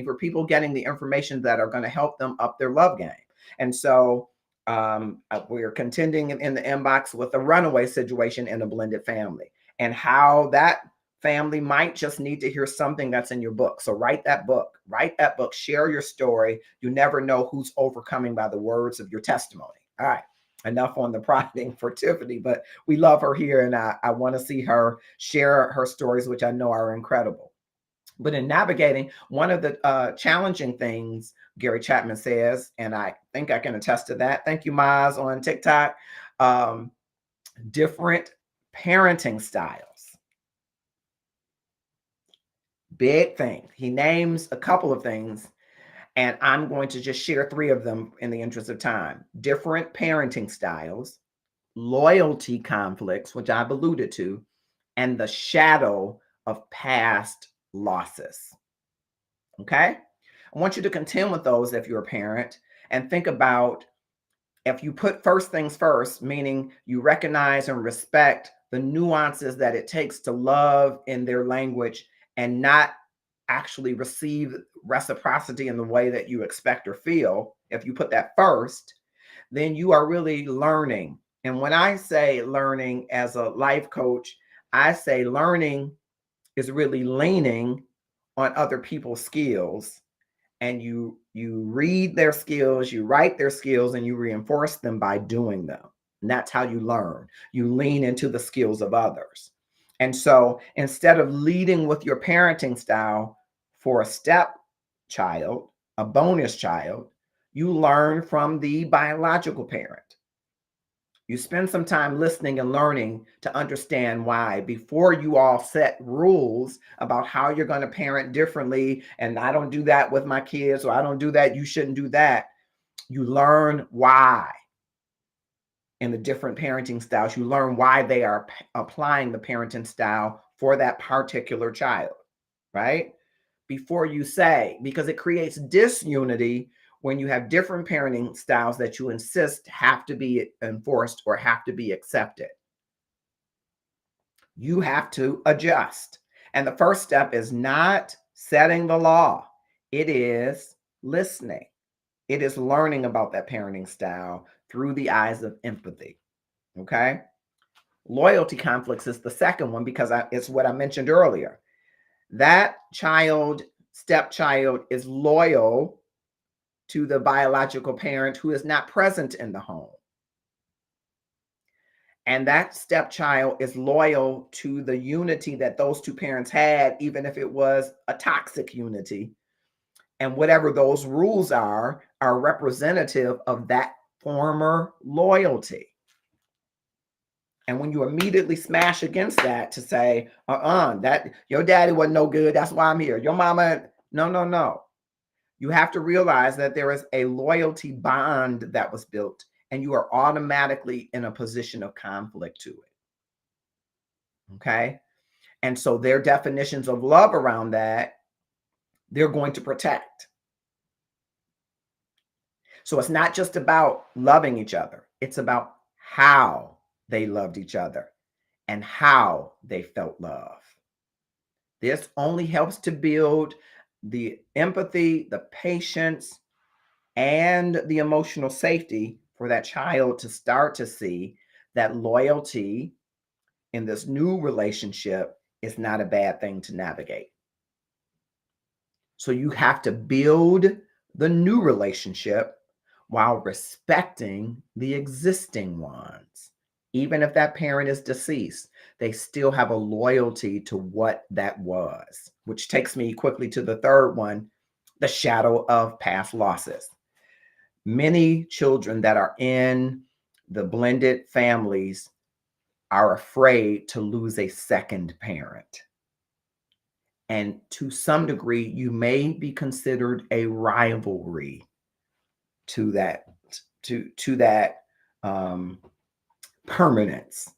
for people getting the information that are going to help them up their love game. And so we're contending in the inbox with a runaway situation in a blended family, and how that family might just need to hear something that's in your book. So write that book, share your story. You never know who's overcoming by the words of your testimony. All right. Enough on the prodding for Tiffany, but we love her here, and I want to see her share her stories, which I know are incredible. But in navigating, one of the challenging things Gary Chapman says, and I think I can attest to that. Thank you, Maz, on TikTok. Different parenting styles. Big thing. He names a couple of things, and I'm going to just share 3 of them in the interest of time. Different parenting styles, loyalty conflicts, which I've alluded to, and the shadow of past losses. Okay? I want you to contend with those if you're a parent, and think about, if you put first things first, meaning you recognize and respect the nuances that it takes to love in their language and not actually receive reciprocity in the way that you expect or feel, if you put that first, then you are really learning. And when I say learning as a life coach, I say learning is really leaning on other people's skills, and you read their skills, you write their skills, and you reinforce them by doing them. And that's how you learn. You lean into the skills of others. And so instead of leading with your parenting style for a step child, a bonus child, You learn from the biological parent. You spend some time listening and learning to understand why before you all set rules about how you're going to parent differently. And I don't do that with my kids, or I don't do that, you shouldn't do that. You learn why in the different parenting styles. You learn why they are applying the parenting style for that particular child, right? Before you say, because it creates disunity when you have different parenting styles that you insist have to be enforced or have to be accepted. You have to adjust. And the first step is not setting the law, it is listening. It is learning about that parenting style through the eyes of empathy. Okay. Loyalty conflicts is the second one because it's what I mentioned earlier. That child, stepchild, is loyal to the biological parent who is not present in the home. And that stepchild is loyal to the unity that those two parents had, even if it was a toxic unity. And whatever those rules are representative of that former loyalty. And when you immediately smash against that to say, that your daddy wasn't no good, that's why I'm here. Your mama, no. You have to realize that there is a loyalty bond that was built, and you are automatically in a position of conflict to it. Okay? And so their definitions of love around that, they're going to protect. So it's not just about loving each other. It's about how they loved each other and how they felt love. This only helps to build the empathy, the patience, and the emotional safety for that child to start to see that loyalty in this new relationship is not a bad thing to navigate. So you have to build the new relationship while respecting the existing ones. Even if that parent is deceased, they still have a loyalty to what that was, which takes me quickly to the third one, the shadow of past losses. Many children that are in the blended families are afraid to lose a second parent. And to some degree, you may be considered a rivalry to that, permanence.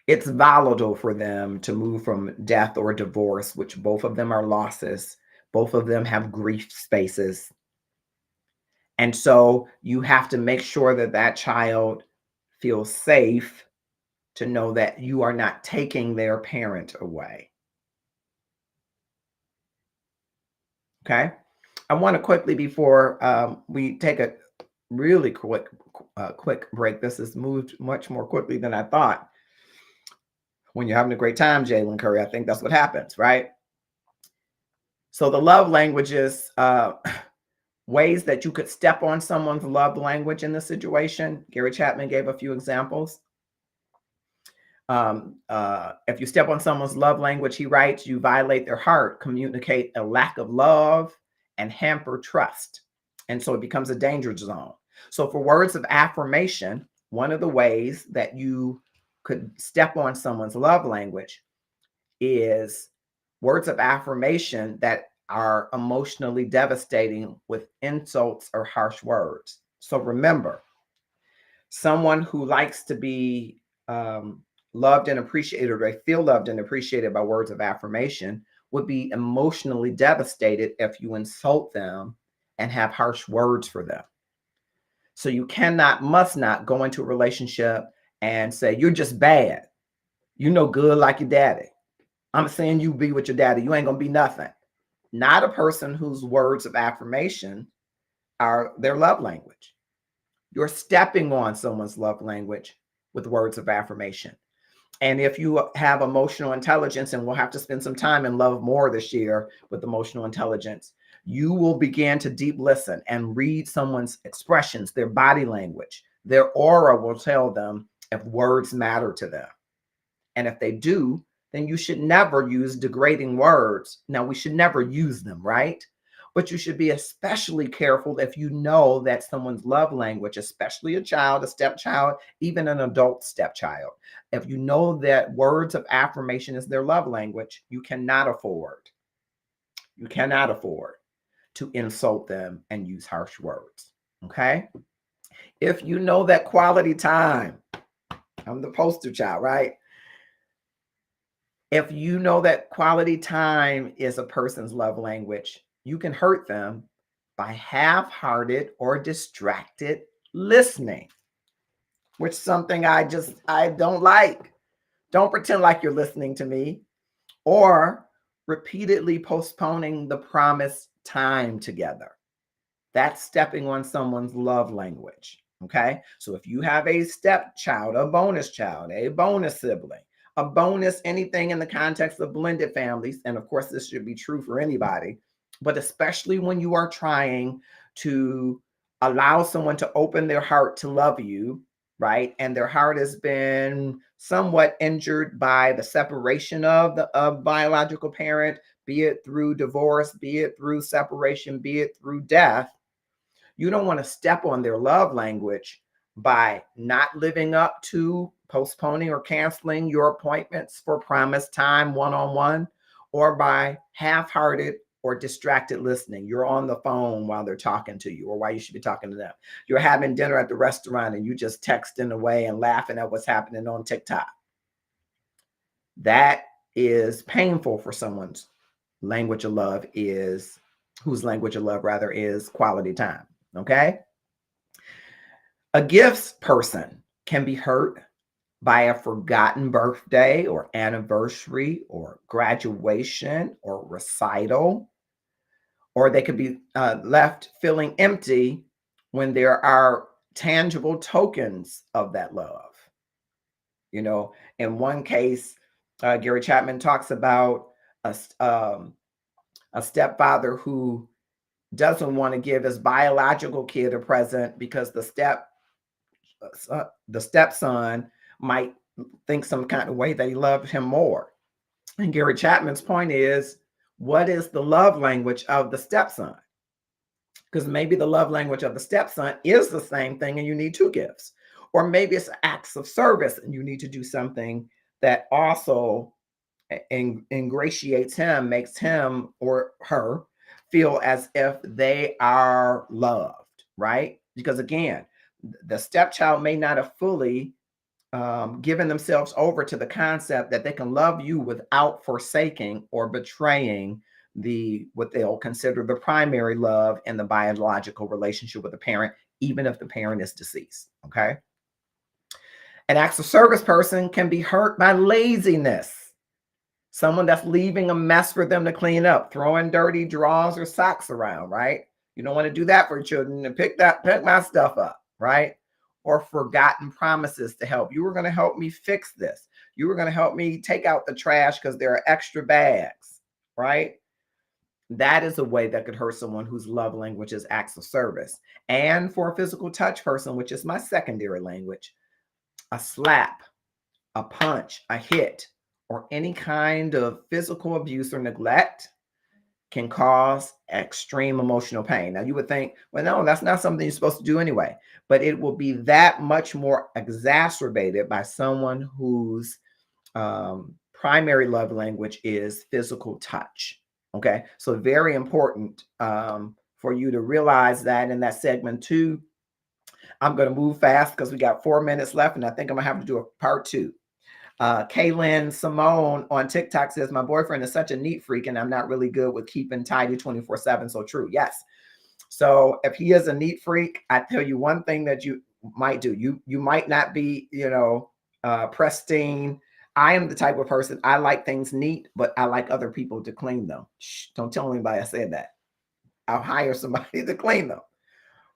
It's volatile for them to move from death or divorce, which both of them are losses. Both of them have grief spaces. And so you have to make sure that that child feels safe to know that you are not taking their parent away. Okay. I want to quickly, before we take a really quick break, this has moved much more quickly than I thought. When you're having a great time, Jalen Curry, I think that's what happens, right? So the love languages, ways that you could step on someone's love language in this situation. Gary Chapman gave a few examples. If you step on someone's love language, he writes, you violate their heart, communicate a lack of love, and hamper trust. And so it becomes a danger zone. So for words of affirmation, one of the ways that you could step on someone's love language is words of affirmation that are emotionally devastating with insults or harsh words. So remember, someone who likes to be loved and appreciated, or they feel loved and appreciated by words of affirmation, would be emotionally devastated if you insult them and have harsh words for them. So you must not go into a relationship and say, you're just bad. You no good like your daddy. I'm saying you be with your daddy. You ain't going to be nothing. Not a person whose words of affirmation are their love language. You're stepping on someone's love language with words of affirmation. And if you have emotional intelligence, and we'll have to spend some time in Love More this year with emotional intelligence, you will begin to deep listen and read someone's expressions, their body language. Their aura will tell them if words matter to them. And if they do, then you should never use degrading words. Now, we should never use them, right? But you should be especially careful if you know that someone's love language, especially a child, a stepchild, even an adult stepchild. If you know that words of affirmation is their love language, you cannot afford to insult them and use harsh words. Okay? If you know that quality time, I'm the poster child, right? If you know that quality time is a person's love language, you can hurt them by half-hearted or distracted listening, which is something I don't like. Don't pretend like you're listening to me, or repeatedly postponing the promised time together. That's stepping on someone's love language. Okay. So if you have a stepchild, a bonus sibling, a bonus anything in the context of blended families, and of course, this should be true for anybody, but especially when you are trying to allow someone to open their heart to love you, right? And their heart has been somewhat injured by the separation of the biological parent, be it through divorce, be it through separation, be it through death. You don't want to step on their love language by not living up to postponing or canceling your appointments for promised time one-on-one, or by half-hearted or distracted listening. You're on the phone while they're talking to you, or while you should be talking to them. You're having dinner at the restaurant and you just texting away and laughing at what's happening on TikTok. That is painful for someone's language of love is, whose language of love rather is quality time. Okay. A gifts person can be hurt by a forgotten birthday or anniversary or graduation or recital, or they could be left feeling empty when there are tangible tokens of that love. You know, in one case, Gary Chapman talks about a stepfather who doesn't want to give his biological kid a present because the stepson might think some kind of way that he loved him more. And Gary Chapman's point is, what is the love language of the stepson? Because maybe the love language of the stepson is the same thing and you need two gifts. Or maybe it's acts of service and you need to do something that also ingratiates him, makes him or her feel as if they are loved, right? Because again, the stepchild may not have fully given themselves over to the concept that they can love you without forsaking or betraying what they'll consider the primary love in the biological relationship with the parent, even if the parent is deceased. Okay. An acts of service person can be hurt by laziness. Someone that's leaving a mess for them to clean up, throwing dirty drawers or socks around, right? You don't want to do that for children, and pick my stuff up, right? Or forgotten promises to help. You were going to help me fix this. You were going to help me take out the trash because there are extra bags, right? That is a way that could hurt someone whose love language is acts of service. And for a physical touch person, which is my secondary language, a slap, a punch, a hit, or any kind of physical abuse or neglect can cause extreme emotional pain. Now, you would think, well, no, that's not something you're supposed to do anyway, but it will be that much more exacerbated by someone whose primary love language is physical touch. Okay, so very important for you to realize that in that segment 2. I'm going to move fast because we got 4 minutes left, and I think I'm going to have to do a part 2. Kaylin Simone on TikTok says, my boyfriend is such a neat freak and I'm not really good with keeping tidy 24/7. So true. Yes. So if he is a neat freak, I tell you one thing that you might do. You might not be, pristine. I am the type of person, I like things neat, but I like other people to clean them. Shh, don't tell anybody I said that. I'll hire somebody to clean them.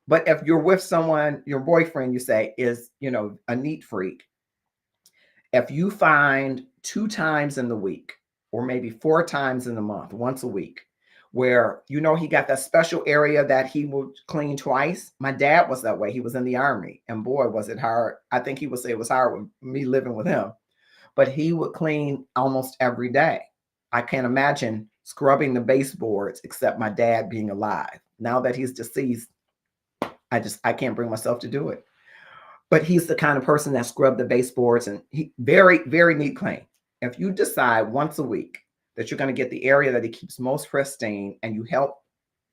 But if you're with someone, your boyfriend, you say, is, a neat freak, if you find 2 times in the week, or maybe 4 times in the month, once a week, where he got that special area that he will clean twice. My dad was that way. He was in the Army, and boy, was it hard. I think he would say it was hard with me living with him, but he would clean almost every day. I can't imagine scrubbing the baseboards, except my dad being alive. Now that he's deceased, I can't bring myself to do it. But he's the kind of person that scrubbed the baseboards, and he very, very neat clean. If you decide once a week that you're going to get the area that he keeps most pristine and you help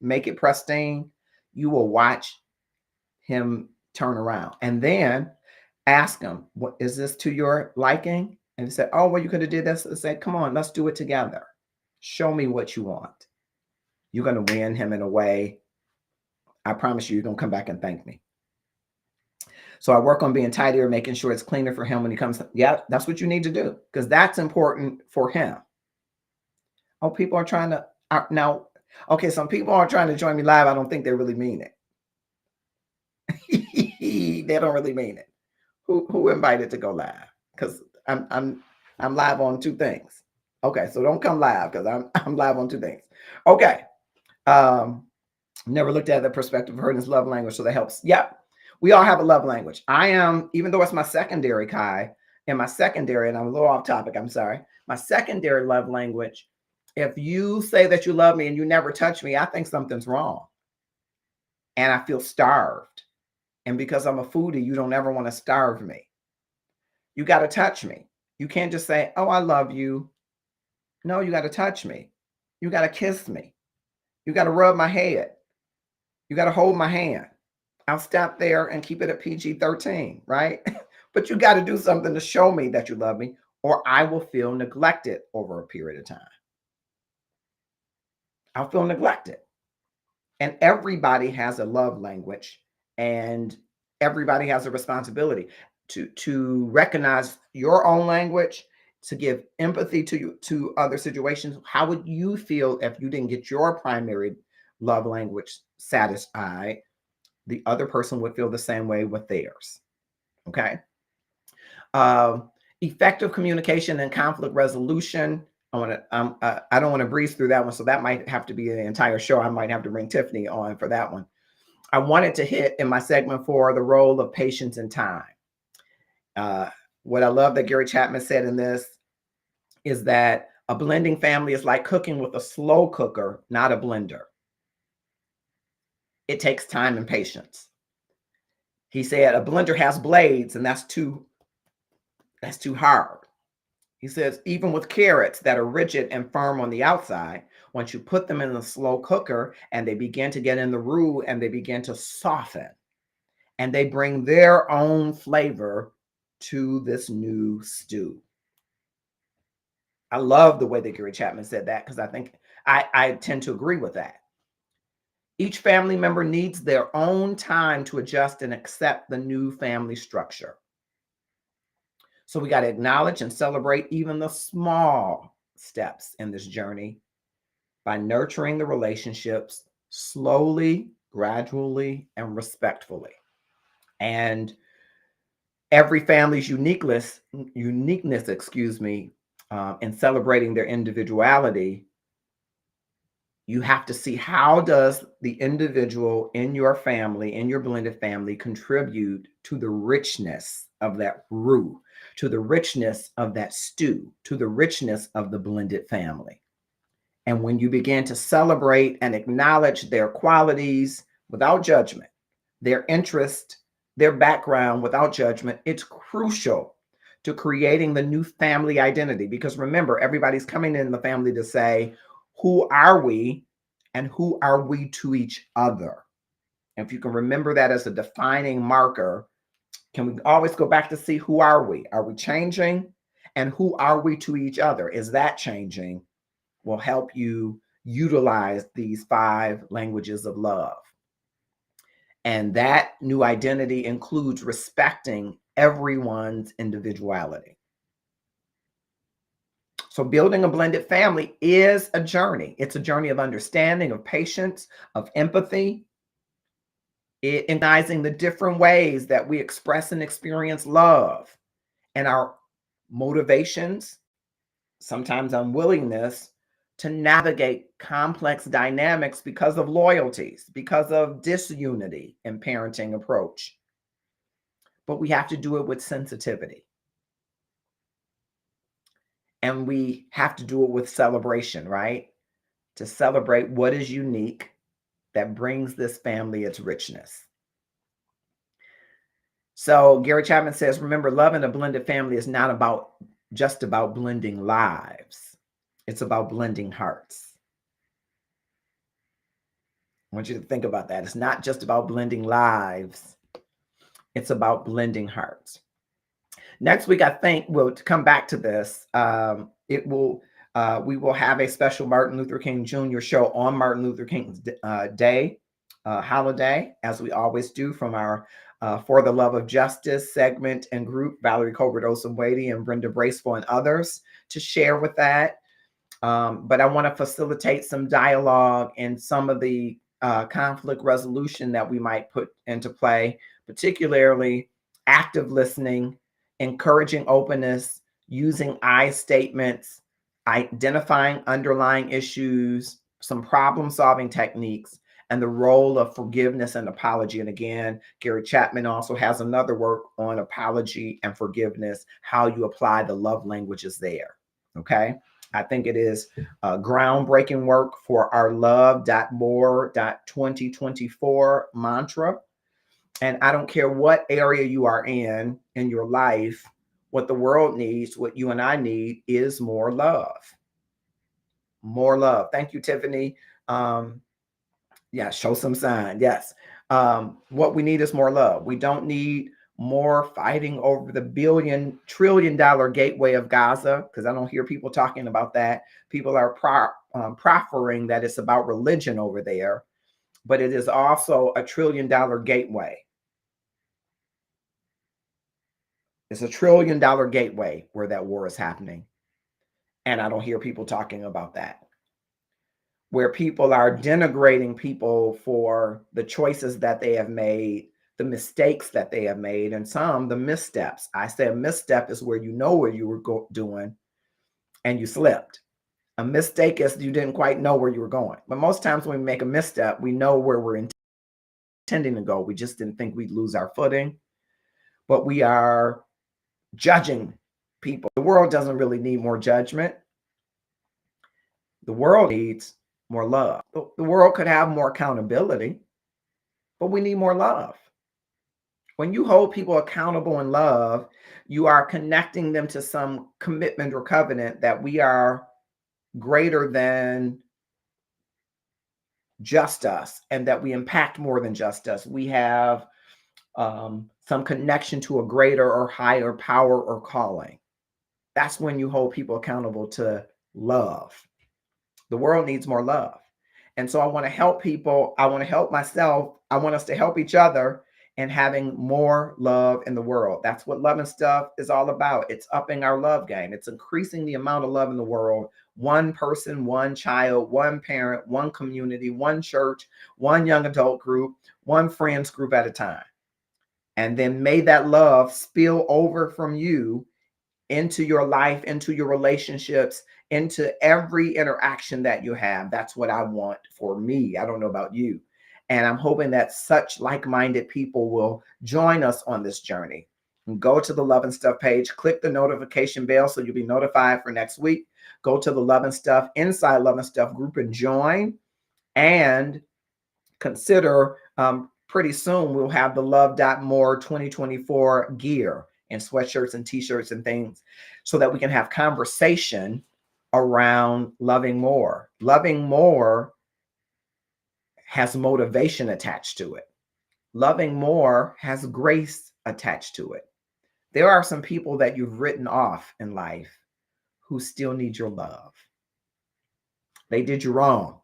make it pristine, you will watch him turn around. And then ask him, what is this to your liking? And he said, oh, well, you could have did this. I said, come on, let's do it together. Show me what you want. You're going to win him in a way. I promise you're going to come back and thank me. So I work on being tidier, making sure it's cleaner for him when he comes. Yeah, that's what you need to do, because that's important for him. Oh, people are trying to now. Okay, some people are trying to join me live. I don't think they really mean it. They don't really mean it. Who invited to go live? Because I'm live on two things. Okay, so don't come live because I'm live on two things. Okay. Never looked at the perspective of her and his love language, so that helps. Yep. We all have a love language. I am, even though it's my secondary, Kai, and my secondary, and I'm a little off topic, I'm sorry. My secondary love language, if you say that you love me and you never touch me, I think something's wrong. And I feel starved. And because I'm a foodie, you don't ever want to starve me. You got to touch me. You can't just say, oh, I love you. No, you got to touch me. You got to kiss me. You got to rub my head. You got to hold my hand. I'll stop there and keep it at PG-13, right? But you got to do something to show me that you love me, or I will feel neglected over a period of time. I'll feel neglected. And everybody has a love language, and everybody has a responsibility to recognize your own language, to give empathy to other situations. How would you feel if you didn't get your primary love language satisfied? The other person would feel the same way with theirs. Okay. Effective communication and conflict resolution. I don't want to breeze through that one, so that might have to be the entire show. I might have to bring Tiffany on for that one. I wanted to hit in my segment for the role of patience and time. What I love that Gary Chapman said in this is that a blending family is like cooking with a slow cooker, not a blender. It takes time and patience. He said a blender has blades, and that's too hard. He says even with carrots that are rigid and firm on the outside, once you put them in the slow cooker and they begin to get in the roux and they begin to soften and they bring their own flavor to this new stew. I love the way that Gary Chapman said that, because I think I tend to agree with that. Each family member needs their own time to adjust and accept the new family structure. So we got to acknowledge and celebrate even the small steps in this journey by nurturing the relationships slowly, gradually, and respectfully. And every family's uniqueness, in celebrating their individuality, you have to see how does the individual in your family, in your blended family, contribute to the richness of that roux, to the richness of that stew, to the richness of the blended family. And when you begin to celebrate and acknowledge their qualities without judgment, their interest, their background without judgment, it's crucial to creating the new family identity. Because remember, everybody's coming in the family to say, who are we and who are we to each other? And if you can remember that as a defining marker, can we always go back to see who are we? Are we changing? And who are we to each other? Is that changing? Will help you utilize these 5 languages of love. And that new identity includes respecting everyone's individuality. So building a blended family is a journey. It's a journey of understanding, of patience, of empathy, recognizing the different ways that we express and experience love and our motivations, sometimes unwillingness to navigate complex dynamics because of loyalties, because of disunity in parenting approach. But we have to do it with sensitivity. And we have to do it with celebration, right? to celebrate what is unique that brings this family its richness. So Gary Chapman says, remember, love in a blended family is not just about blending lives. It's about blending hearts. I want you to think about that. It's not just about blending lives. It's about blending hearts. Next week, I think we'll come back to this. We will have a special Martin Luther King Jr. show on Martin Luther King's Day holiday, as we always do, from our For the Love of Justice segment and group, Valerie Colbert Osumwady and Brenda Bracewell and others, to share with that. But I want to facilitate some dialogue and some of the conflict resolution that we might put into play, particularly active listening, encouraging openness, using I statements, identifying underlying issues, some problem-solving techniques, and the role of forgiveness and apology. And again, Gary Chapman also has another work on apology and forgiveness, how you apply the love languages there. Okay. I think it is groundbreaking work for our love.more.2024 mantra. And I don't care what area you are in your life, what the world needs, what you and I need is more love. More love. Thank you, Tiffany. Yeah, show some sign. Yes. What we need is more love. We don't need more fighting over the $1 trillion gateway of Gaza, because I don't hear people talking about that. People are proffering that it's about religion over there, but it is also $1 trillion gateway. It's $1 trillion gateway where that war is happening. And I don't hear people talking about that. Where people are denigrating people for the choices that they have made, the mistakes that they have made, and some the missteps. I say a misstep is where you know what you were doing and you slipped. A mistake is you didn't quite know where you were going. But most times when we make a misstep, we know where we're intending to go. We just didn't think we'd lose our footing. But we are judging people. The world doesn't really need more judgment. The world needs more love. The world could have more accountability, but we need more love. When you hold people accountable in love, you are connecting them to some commitment or covenant that we are greater than just us and that we impact more than just us. We have some connection to a greater or higher power or calling. That's when you hold people accountable to love. The world needs more love. And so I want to help people. I want to help myself. I want us to help each other in having more love in the world. That's what Love and Stuff is all about. It's upping our love game. It's increasing the amount of love in the world. One person, one child, one parent, one community, one church, one young adult group, one friends group at a time. And then may that love spill over from you into your life, into your relationships, into every interaction that you have. That's what I want for me. I don't know about you. And I'm hoping that such like-minded people will join us on this journey. And go to the Love and Stuff page, click the notification bell so you'll be notified for next week. Go to the Love and Stuff Inside Love and Stuff group and join. And consider pretty soon we'll have the love.more 2024 gear and sweatshirts and t-shirts and things so that we can have conversation around loving more. Loving more has motivation attached to it. Loving more has grace attached to it. There are some people that you've written off in life who still need your love. They did you wrong.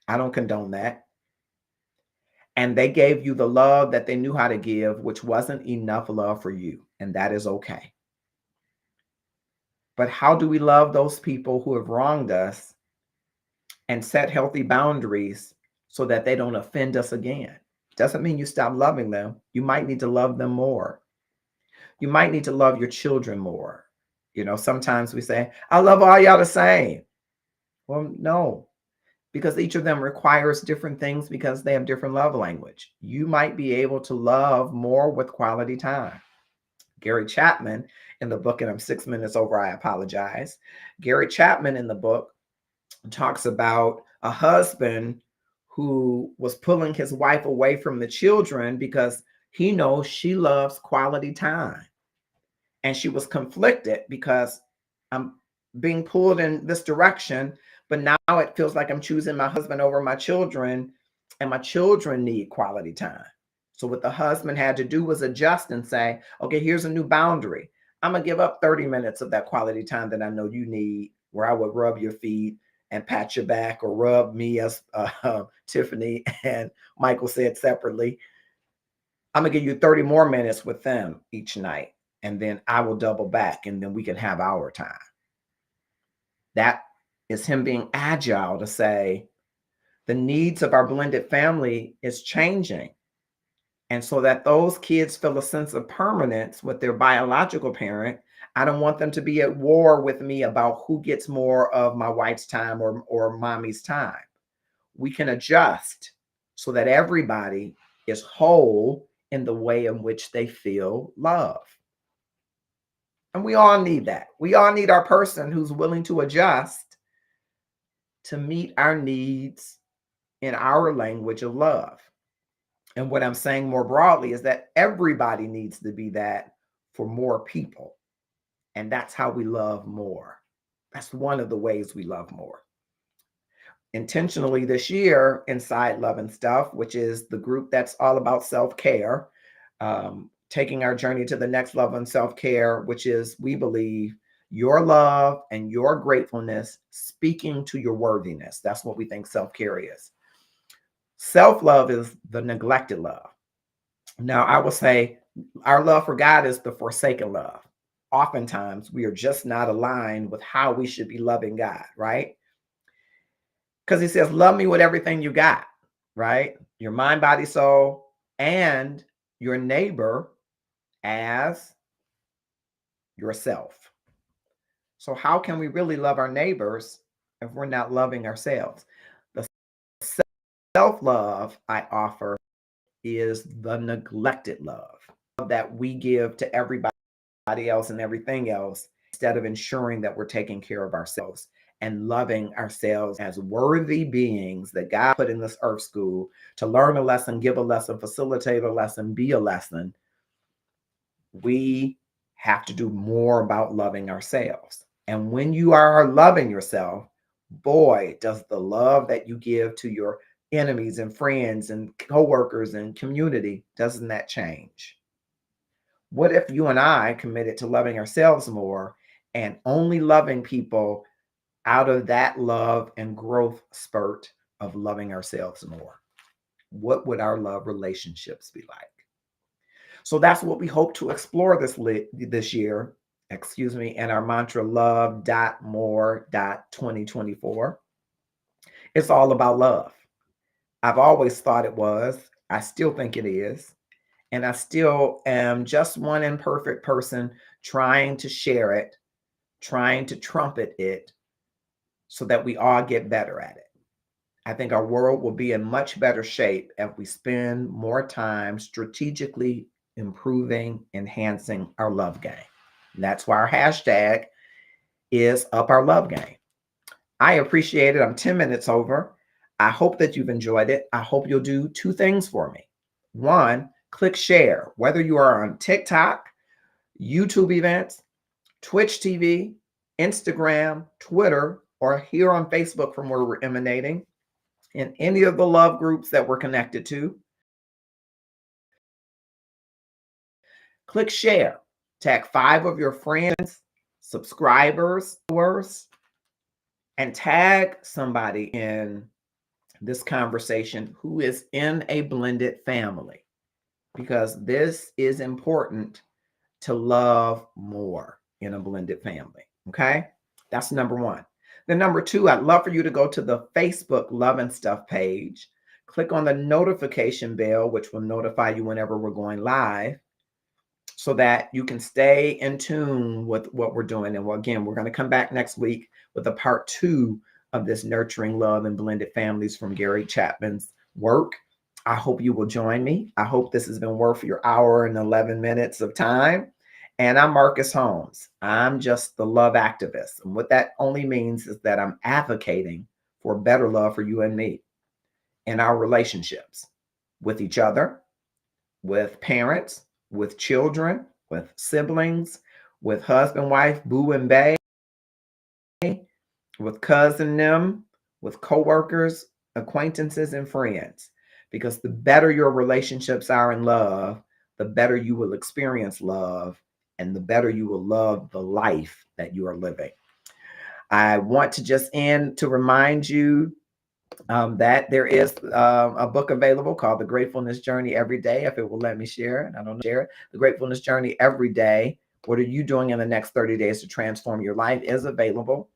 I don't condone that. And they gave you the love that they knew how to give, which wasn't enough love for you. And that is okay. But how do we love those people who have wronged us and set healthy boundaries so that they don't offend us again? Doesn't mean you stop loving them. You might need to love them more. You might need to love your children more. You know, sometimes we say, I love all y'all the same. Well, no. Because each of them requires different things because they have different love language. You might be able to love more with quality time. Gary Chapman in the book, and I'm 6 minutes over, I apologize. Gary Chapman in the book talks about a husband who was pulling his wife away from the children because he knows she loves quality time. And she was conflicted because I'm being pulled in this direction, but now it feels like I'm choosing my husband over my children, and my children need quality time. So what the husband had to do was adjust and say, okay, here's a new boundary. I'm gonna give up 30 minutes of that quality time that I know you need, where I would rub your feet and pat your back, or rub me, as Tiffany and Michael said separately. I'm gonna give you 30 more minutes with them each night, and then I will double back, and then we can have our time. That is him being agile to say the needs of our blended family is changing. And so that those kids feel a sense of permanence with their biological parent, I don't want them to be at war with me about who gets more of my wife's time or mommy's time. We can adjust so that everybody is whole in the way in which they feel love. And we all need that. We all need our person who's willing to adjust to meet our needs in our language of love. And what I'm saying more broadly is that everybody needs to be that for more people. And that's how we love more. That's one of the ways we love more. Intentionally this year, inside Love and Stuff, which is the group that's all about self-care, taking our journey to the next level in self-care, which is, we believe, your love and your gratefulness speaking to your worthiness. That's what we think self-care is. Self-love is the neglected love. Now, I will say our love for God is the forsaken love. Oftentimes, we are just not aligned with how we should be loving God, right? Because he says, love me with everything you got, right? Your mind, body, soul, and your neighbor as yourself. So how can we really love our neighbors if we're not loving ourselves? The self-love I offer is the neglected love that we give to everybody else and everything else, instead of ensuring that we're taking care of ourselves and loving ourselves as worthy beings that God put in this earth school to learn a lesson, give a lesson, facilitate a lesson, be a lesson. We have to do more about loving ourselves. And when you are loving yourself, boy, does the love that you give to your enemies and friends and coworkers and community, doesn't that change? What if you and I committed to loving ourselves more and only loving people out of that love and growth spurt of loving ourselves more? What would our love relationships be like? So that's what we hope to explore this year, and our mantra, love.more.2024. It's all about love. I've always thought it was. I still think it is. And I still am just one imperfect person trying to share it, trying to trumpet it so that we all get better at it. I think our world will be in much better shape if we spend more time strategically improving, enhancing our love game. And that's why our hashtag is Up Our Love Game. I appreciate it. I'm 10 minutes over. I hope that you've enjoyed it. I hope you'll do two things for me. One, click share, whether you are on TikTok, YouTube events, Twitch TV, Instagram, Twitter, or here on Facebook from where we're emanating, in any of the love groups that we're connected to. Click share. Tag 5 of your friends, subscribers, followers, and tag somebody in this conversation who is in a blended family, because this is important to love more in a blended family. Okay, that's number one. Then number two, I'd love for you to go to the Facebook Love and Stuff page, click on the notification bell, which will notify you whenever we're going live, so that you can stay in tune with what we're doing. And again, we're going to come back next week with a part 2 of this Nurturing Love and Blended Families from Gary Chapman's work. I hope you will join me. I hope this has been worth your hour and 11 minutes of time. And I'm Marcus Holmes. I'm just the love activist. And what that only means is that I'm advocating for better love for you and me in our relationships with each other, with parents, with children, with siblings, with husband, wife, boo and bae, with cousin them, with coworkers, acquaintances, and friends. Because the better your relationships are in love, the better you will experience love, and the better you will love the life that you are living. I want to just end to remind you that there is a book available called The Gratefulness Journey Every Day, if it will let me share it. I don't know, share it. The Gratefulness Journey Every Day. What are you doing in the next 30 days to transform your life is available.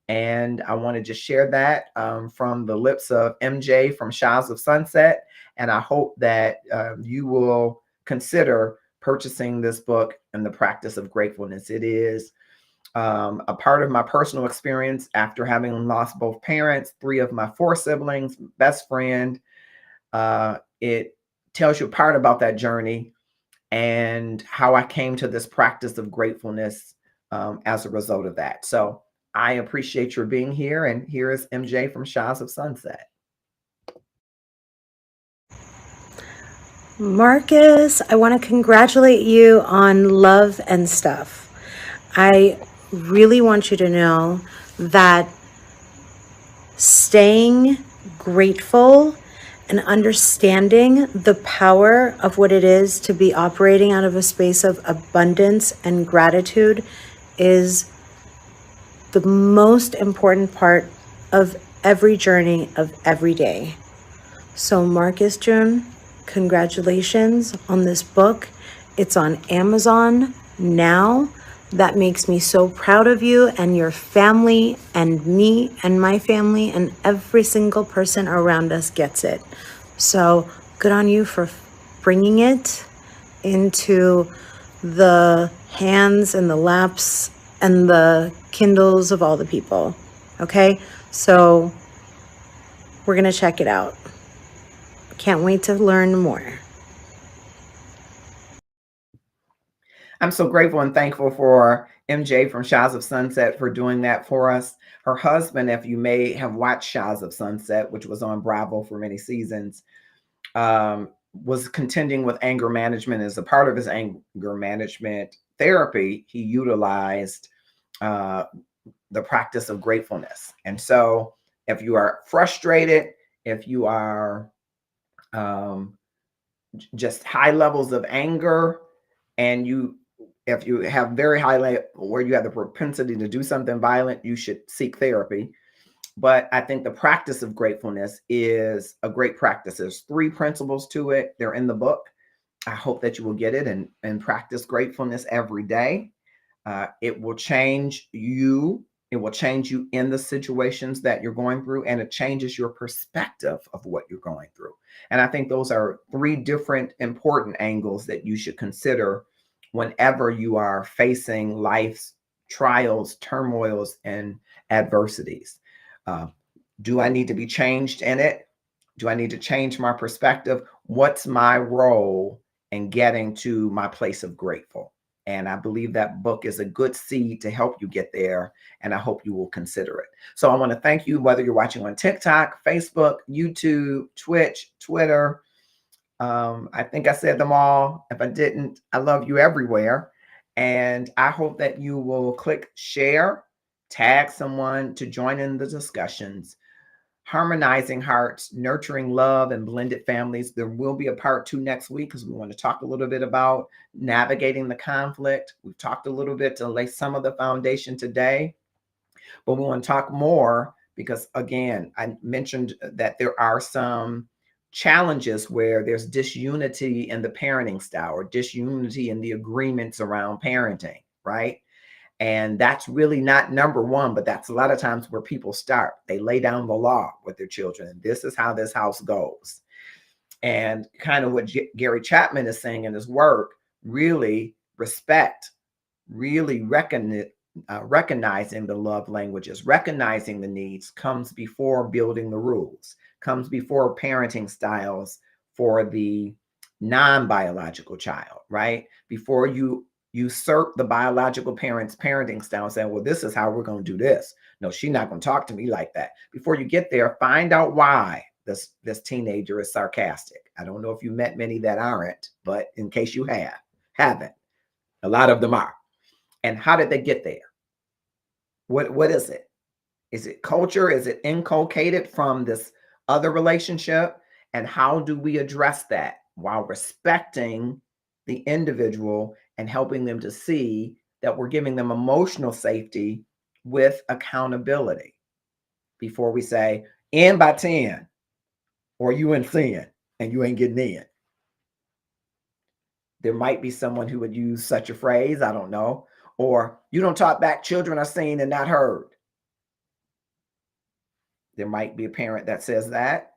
And I want to just share that from the lips of MJ from Shires of Sunset. And I hope that you will consider purchasing this book and the practice of gratefulness. It is a part of my personal experience after having lost both parents, 3 of my 4 siblings, best friend. It tells you a part about that journey and how I came to this practice of gratefulness as a result of that. So I appreciate your being here. And here is MJ from Shires of Sunset. Marcus, I want to congratulate you on Love and Stuff. I really want you to know that staying grateful and understanding the power of what it is to be operating out of a space of abundance and gratitude is the most important part of every journey of every day. So Marcus June, congratulations on this book. It's on Amazon now. That makes me so proud of you and your family and me and my family, and every single person around us gets it. So good on you for bringing it into the hands and the laps and the Kindles of all the people. Okay, so we're gonna check it out. Can't wait to learn more. I'm so grateful and thankful for MJ from Shires of Sunset for doing that for us. Her husband, if you may have watched Shires of Sunset, which was on Bravo for many seasons, was contending with anger management. As a part of his anger management therapy, he utilized the practice of gratefulness. And so if you are frustrated, if you are just high levels of anger, and if you have very high where you have the propensity to do something violent, you should seek therapy. But I think the practice of gratefulness is a great practice. There's 3 principles to it. They're in the book. I hope that you will get it and practice gratefulness every day. It will change you. It will change you in the situations that you're going through, and it changes your perspective of what you're going through. And I think those are 3 different important angles that you should consider whenever you are facing life's trials, turmoils, and adversities. Do I need to be changed in it? Do I need to change my perspective? What's my role in getting to my place of grateful? And I believe that book is a good seed to help you get there. And I hope you will consider it. So I want to thank you, whether you're watching on TikTok, Facebook, YouTube, Twitch, Twitter. I think I said them all. If I didn't, I love you everywhere. And I hope that you will click share, tag someone to join in the discussions. Harmonizing Hearts, Nurturing Love and Blended Families. There will be a part 2 next week because we want to talk a little bit about navigating the conflict. We've talked a little bit to lay some of the foundation today, but we want to talk more because, again, I mentioned that there are some challenges where there's disunity in the parenting style or disunity in the agreements around parenting, right? And that's really not number 1, but that's a lot of times where people start. They lay down the law with their children. And this is how this house goes. And kind of what Gary Chapman is saying in his work, really respect, really recognizing the love languages, recognizing the needs comes before building the rules, comes before parenting styles for the non-biological child, right? Before you usurp the biological parent's parenting style, saying, well, this is how we're going to do this. No, she's not going to talk to me like that. Before you get there, find out why this teenager is sarcastic. I don't know if you met many that aren't, but in case you haven't, a lot of them are. And how did they get there? What is it? Is it culture? Is it inculcated from this other relationship? And how do we address that while respecting the individual and helping them to see that we're giving them emotional safety with accountability before we say, in by 10, or you in sin and you ain't getting in. There might be someone who would use such a phrase, I don't know, or you don't talk back, children are seen and not heard. There might be a parent that says that,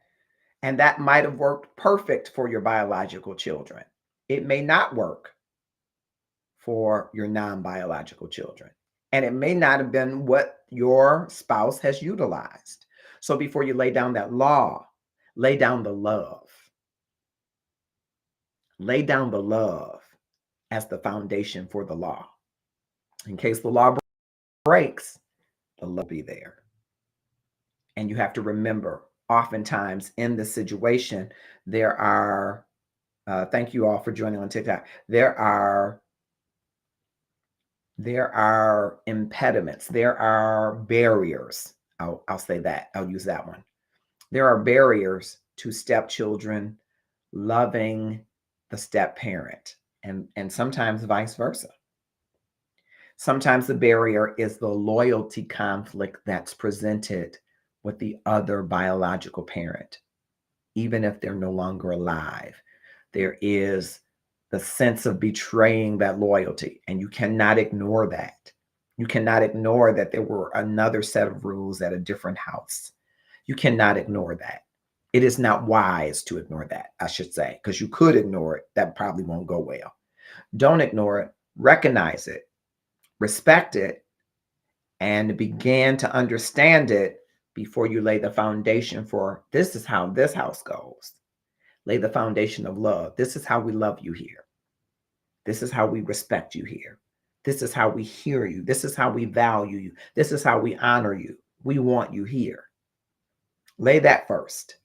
and that might have worked perfect for your biological children. It may not work for your non-biological children, and it may not have been what your spouse has utilized. So before you lay down that law, lay down the love. Lay down the love as the foundation for the law. In case the law breaks, the love will be there. And you have to remember, oftentimes in this situation, there are, thank you all for joining on TikTok. There are impediments. There are barriers. I'll say that. I'll use that one. There are barriers to stepchildren loving the step parent, and sometimes vice versa. Sometimes the barrier is the loyalty conflict that's presented with the other biological parent. Even if they're no longer alive, there is the sense of betraying that loyalty, and you cannot ignore that. You cannot ignore that there were another set of rules at a different house. You cannot ignore that. It is not wise to ignore that, I should say, because you could ignore it. That probably won't go well. Don't ignore it. Recognize it. Respect it, and begin to understand it before you lay the foundation for this is how this house goes. Lay the foundation of love. This is how we love you here. This is how we respect you here. This is how we hear you. This is how we value you. This is how we honor you. We want you here. Lay that first,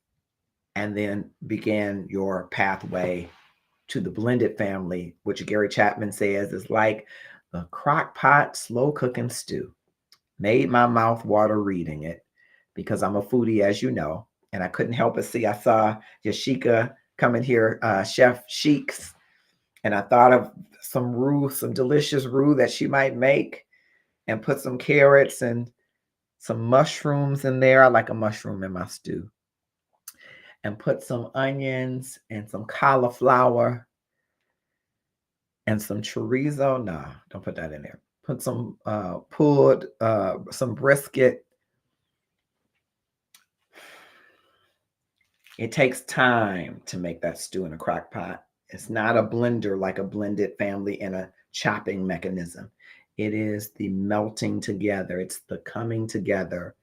and then begin your pathway to the blended family, which Gary Chapman says is like a crock pot, slow cooking stew. Made my mouth water reading it because I'm a foodie, as you know, and I couldn't help but see. I saw Yashika coming here, Chef Sheik's, and I thought of some roux, some delicious roux that she might make, and put some carrots and some mushrooms in there. I like a mushroom in my stew. And put some onions and some cauliflower and some chorizo. Nah, don't put that in there. Put some pulled, some brisket. It takes time to make that stew in a crock pot. It's not a blender like a blended family and a chopping mechanism. It is the melting together. It's the coming together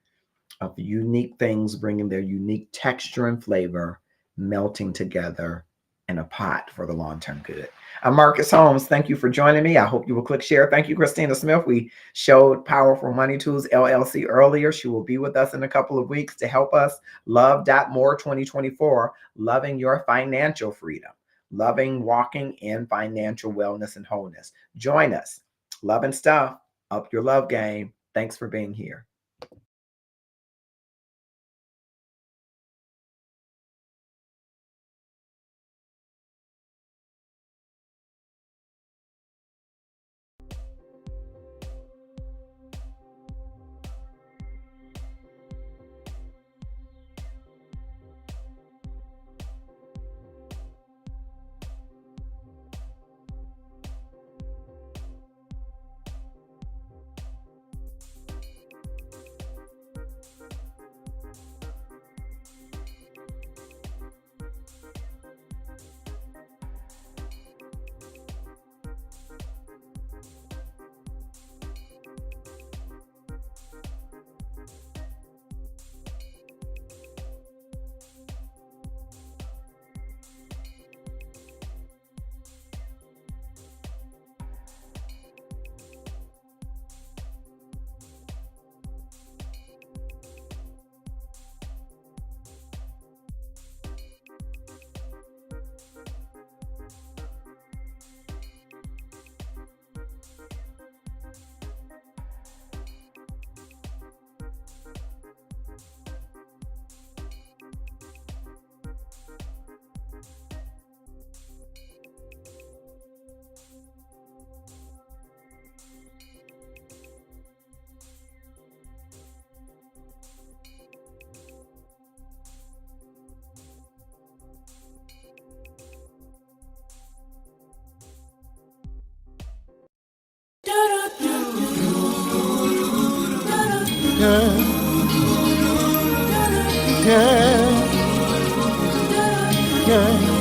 of unique things, bringing their unique texture and flavor, melting together in a pot for the long-term good. I'm Marcus Holmes. Thank you for joining me. I hope you will click share. Thank you, Christina Smith. We showed Powerful Money Tools LLC earlier. She will be with us in a couple of weeks to help us love.more 2024, loving your financial freedom, loving walking in financial wellness and wholeness. Join us. Love and stuff. Up your love game. Thanks for being here. yeah, yeah, yeah.